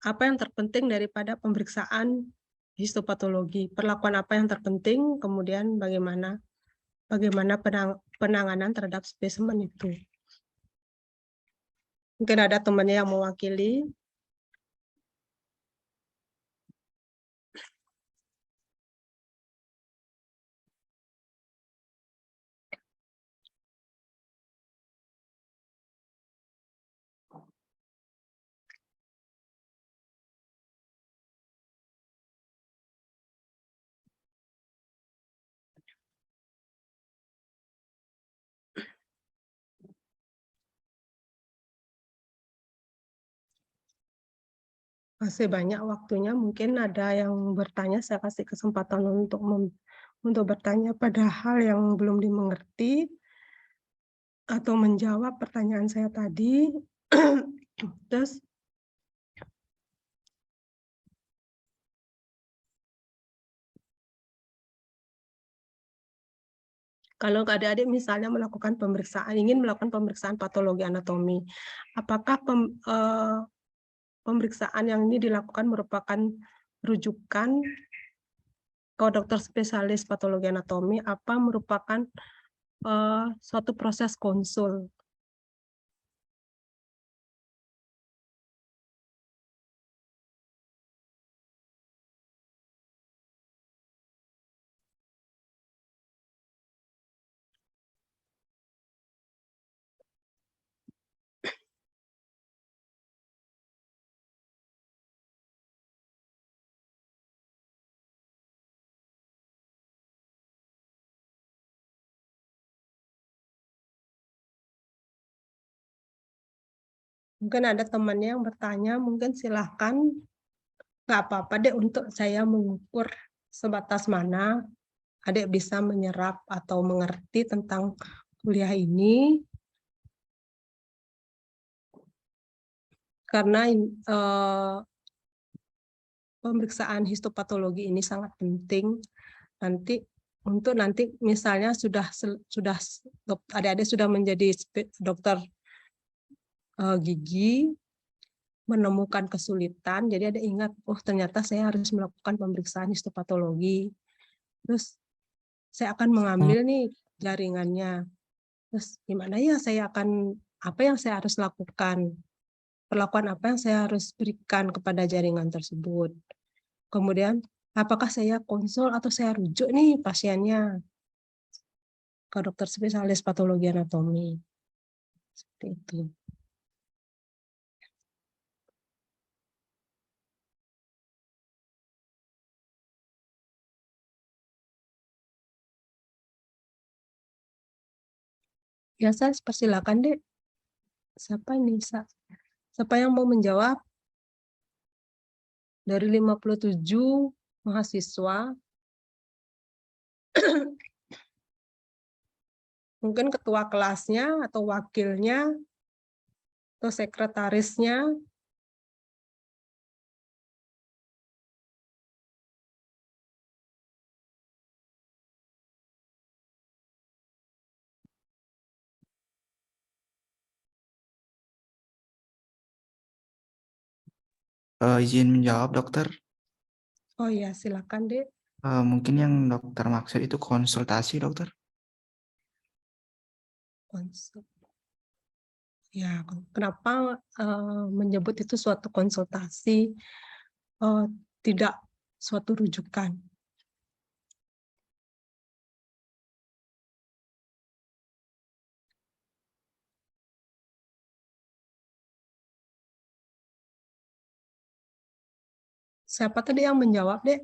apa yang terpenting daripada pemeriksaan histopatologi. Perlakuan apa yang terpenting, kemudian bagaimana penanganan terhadap spesimen itu. Mungkin ada temannya yang mewakili. Masih banyak waktunya, mungkin ada yang bertanya, saya kasih kesempatan untuk bertanya pada hal yang belum dimengerti atau menjawab pertanyaan saya tadi. Terus kalau adik-adik misalnya ingin melakukan pemeriksaan patologi anatomi, apakah pemeriksaan yang ini dilakukan merupakan rujukan ke dokter spesialis patologi anatomi, apa merupakan suatu proses konsul? Mungkin ada temannya yang bertanya, mungkin silahkan, nggak apa-apa deh untuk saya mengukur sebatas mana adik bisa menyerap atau mengerti tentang kuliah ini. Karena pemeriksaan histopatologi ini sangat penting nanti misalnya adik-adik sudah menjadi dokter gigi, menemukan kesulitan, jadi ada ingat, oh ternyata saya harus melakukan pemeriksaan histopatologi. Terus saya akan mengambil nih jaringannya. Terus gimana ya apa yang saya harus lakukan? Perlakuan apa yang saya harus berikan kepada jaringan tersebut? Kemudian, apakah saya konsul atau saya rujuk nih pasiennya ke dokter spesialis patologi anatomi? Seperti itu. Ya, saya persilakan deh. Siapa nih? Siapa yang mau menjawab? Dari 57 mahasiswa, mungkin ketua kelasnya atau wakilnya atau sekretarisnya. Izin menjawab dokter. Oh ya, silakan deh. Mungkin yang dokter maksud itu konsultasi dokter. Konsul. Ya, kenapa menyebut itu suatu konsultasi, tidak suatu rujukan? Siapa tadi yang menjawab, Dek?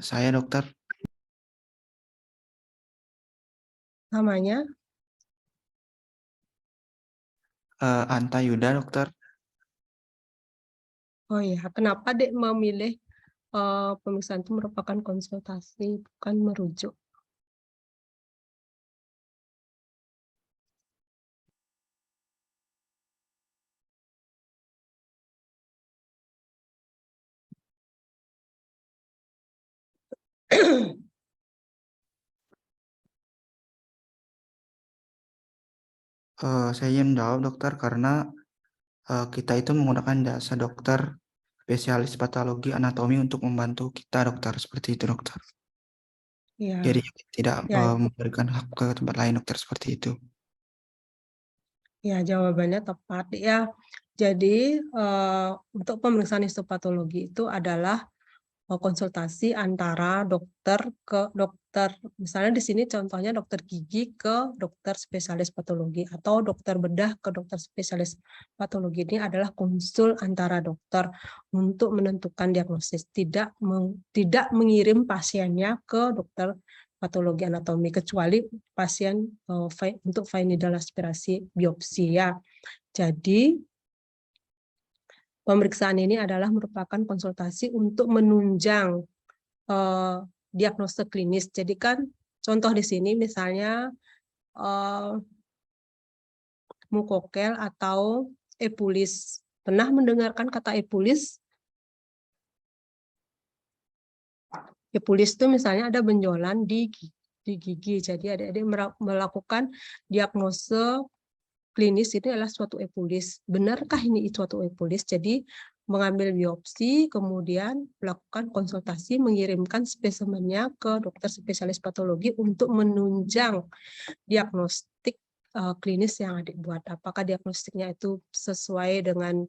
Saya dokter. Namanya? Anta Yuda dokter. Oh ya, kenapa Dek memilih pemeriksaan itu merupakan konsultasi, bukan merujuk? Saya ingin menjawab dokter karena kita itu menggunakan jasa dokter spesialis patologi anatomi untuk membantu kita dokter, seperti itu dokter. Ya, Jadi tidak ya, memberikan hak ke tempat lain dokter, seperti itu. ya, jawabannya tepat ya. Jadi untuk pemeriksaan histopatologi itu adalah konsultasi antara dokter ke dokter. Misalnya di sini contohnya dokter gigi ke dokter spesialis patologi atau dokter bedah ke dokter spesialis patologi. Ini adalah konsul antara dokter untuk menentukan diagnosis, tidak mengirim pasiennya ke dokter patologi anatomi kecuali pasien untuk final aspirasi biopsi ya. Jadi pemeriksaan ini adalah merupakan konsultasi untuk menunjang diagnosa klinis. Jadi kan contoh di sini misalnya mukokel atau epulis. Pernah mendengarkan kata epulis? Epulis itu misalnya ada benjolan di gigi. Jadi adik-adik melakukan diagnosa klinis ini adalah suatu epulis. Benarkah ini suatu epulis? Jadi mengambil biopsi, kemudian melakukan konsultasi, mengirimkan spesimennya ke dokter spesialis patologi untuk menunjang diagnostik klinis yang adik buat. Apakah diagnostiknya itu sesuai dengan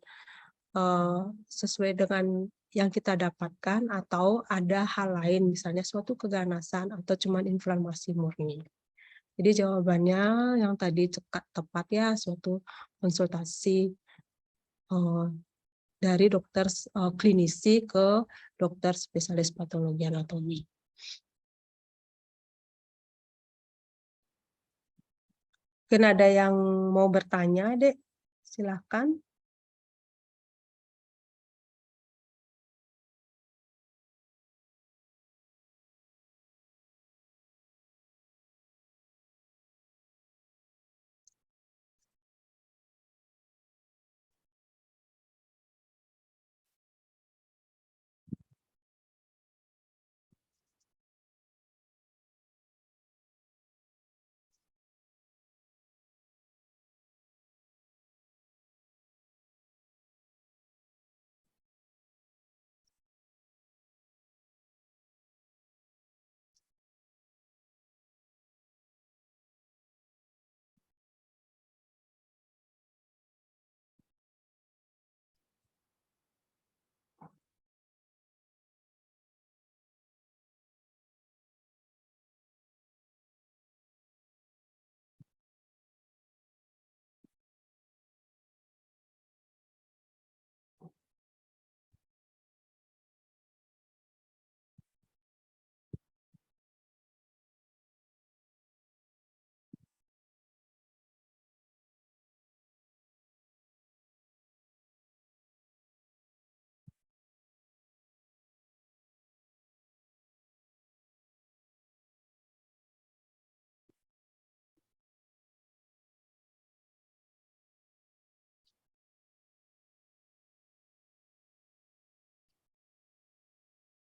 yang kita dapatkan atau ada hal lain, misalnya suatu keganasan atau cuman inflamasi murni. Jadi jawabannya yang tadi tepat ya, suatu konsultasi dari dokter klinisi ke dokter spesialis patologi anatomi. Mungkin ada yang mau bertanya, Dek? Silakan.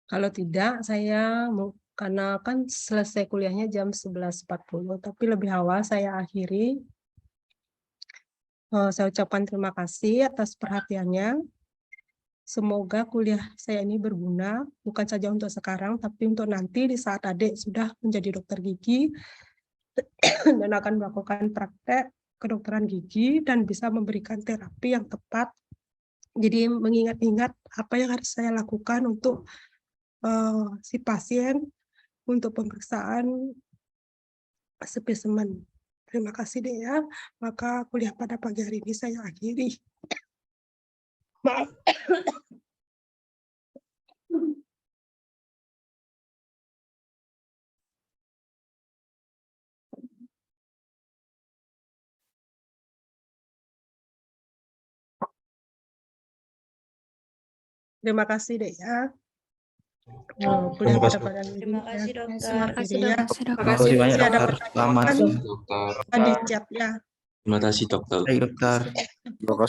Kalau tidak, saya karena kan selesai kuliahnya jam 11.40, tapi lebih awal saya akhiri. Saya ucapkan terima kasih atas perhatiannya. Semoga kuliah saya ini berguna, bukan saja untuk sekarang, tapi untuk nanti di saat adik sudah menjadi dokter gigi dan akan melakukan praktek kedokteran gigi dan bisa memberikan terapi yang tepat. Jadi mengingat-ingat apa yang harus saya lakukan untuk si pasien untuk pemeriksaan spesimen. Terima kasih Dek ya. Maka kuliah pada pagi hari ini saya akhiri. Maaf. Terima kasih Dek ya. Terima kasih. Terima kasih, dokter. Terima kasih ya. Terima kasih banyak Masih ada dokter. Selamat. Dokter. di chat ya. Terima kasih dokter. Baik dokter. Terima kasih.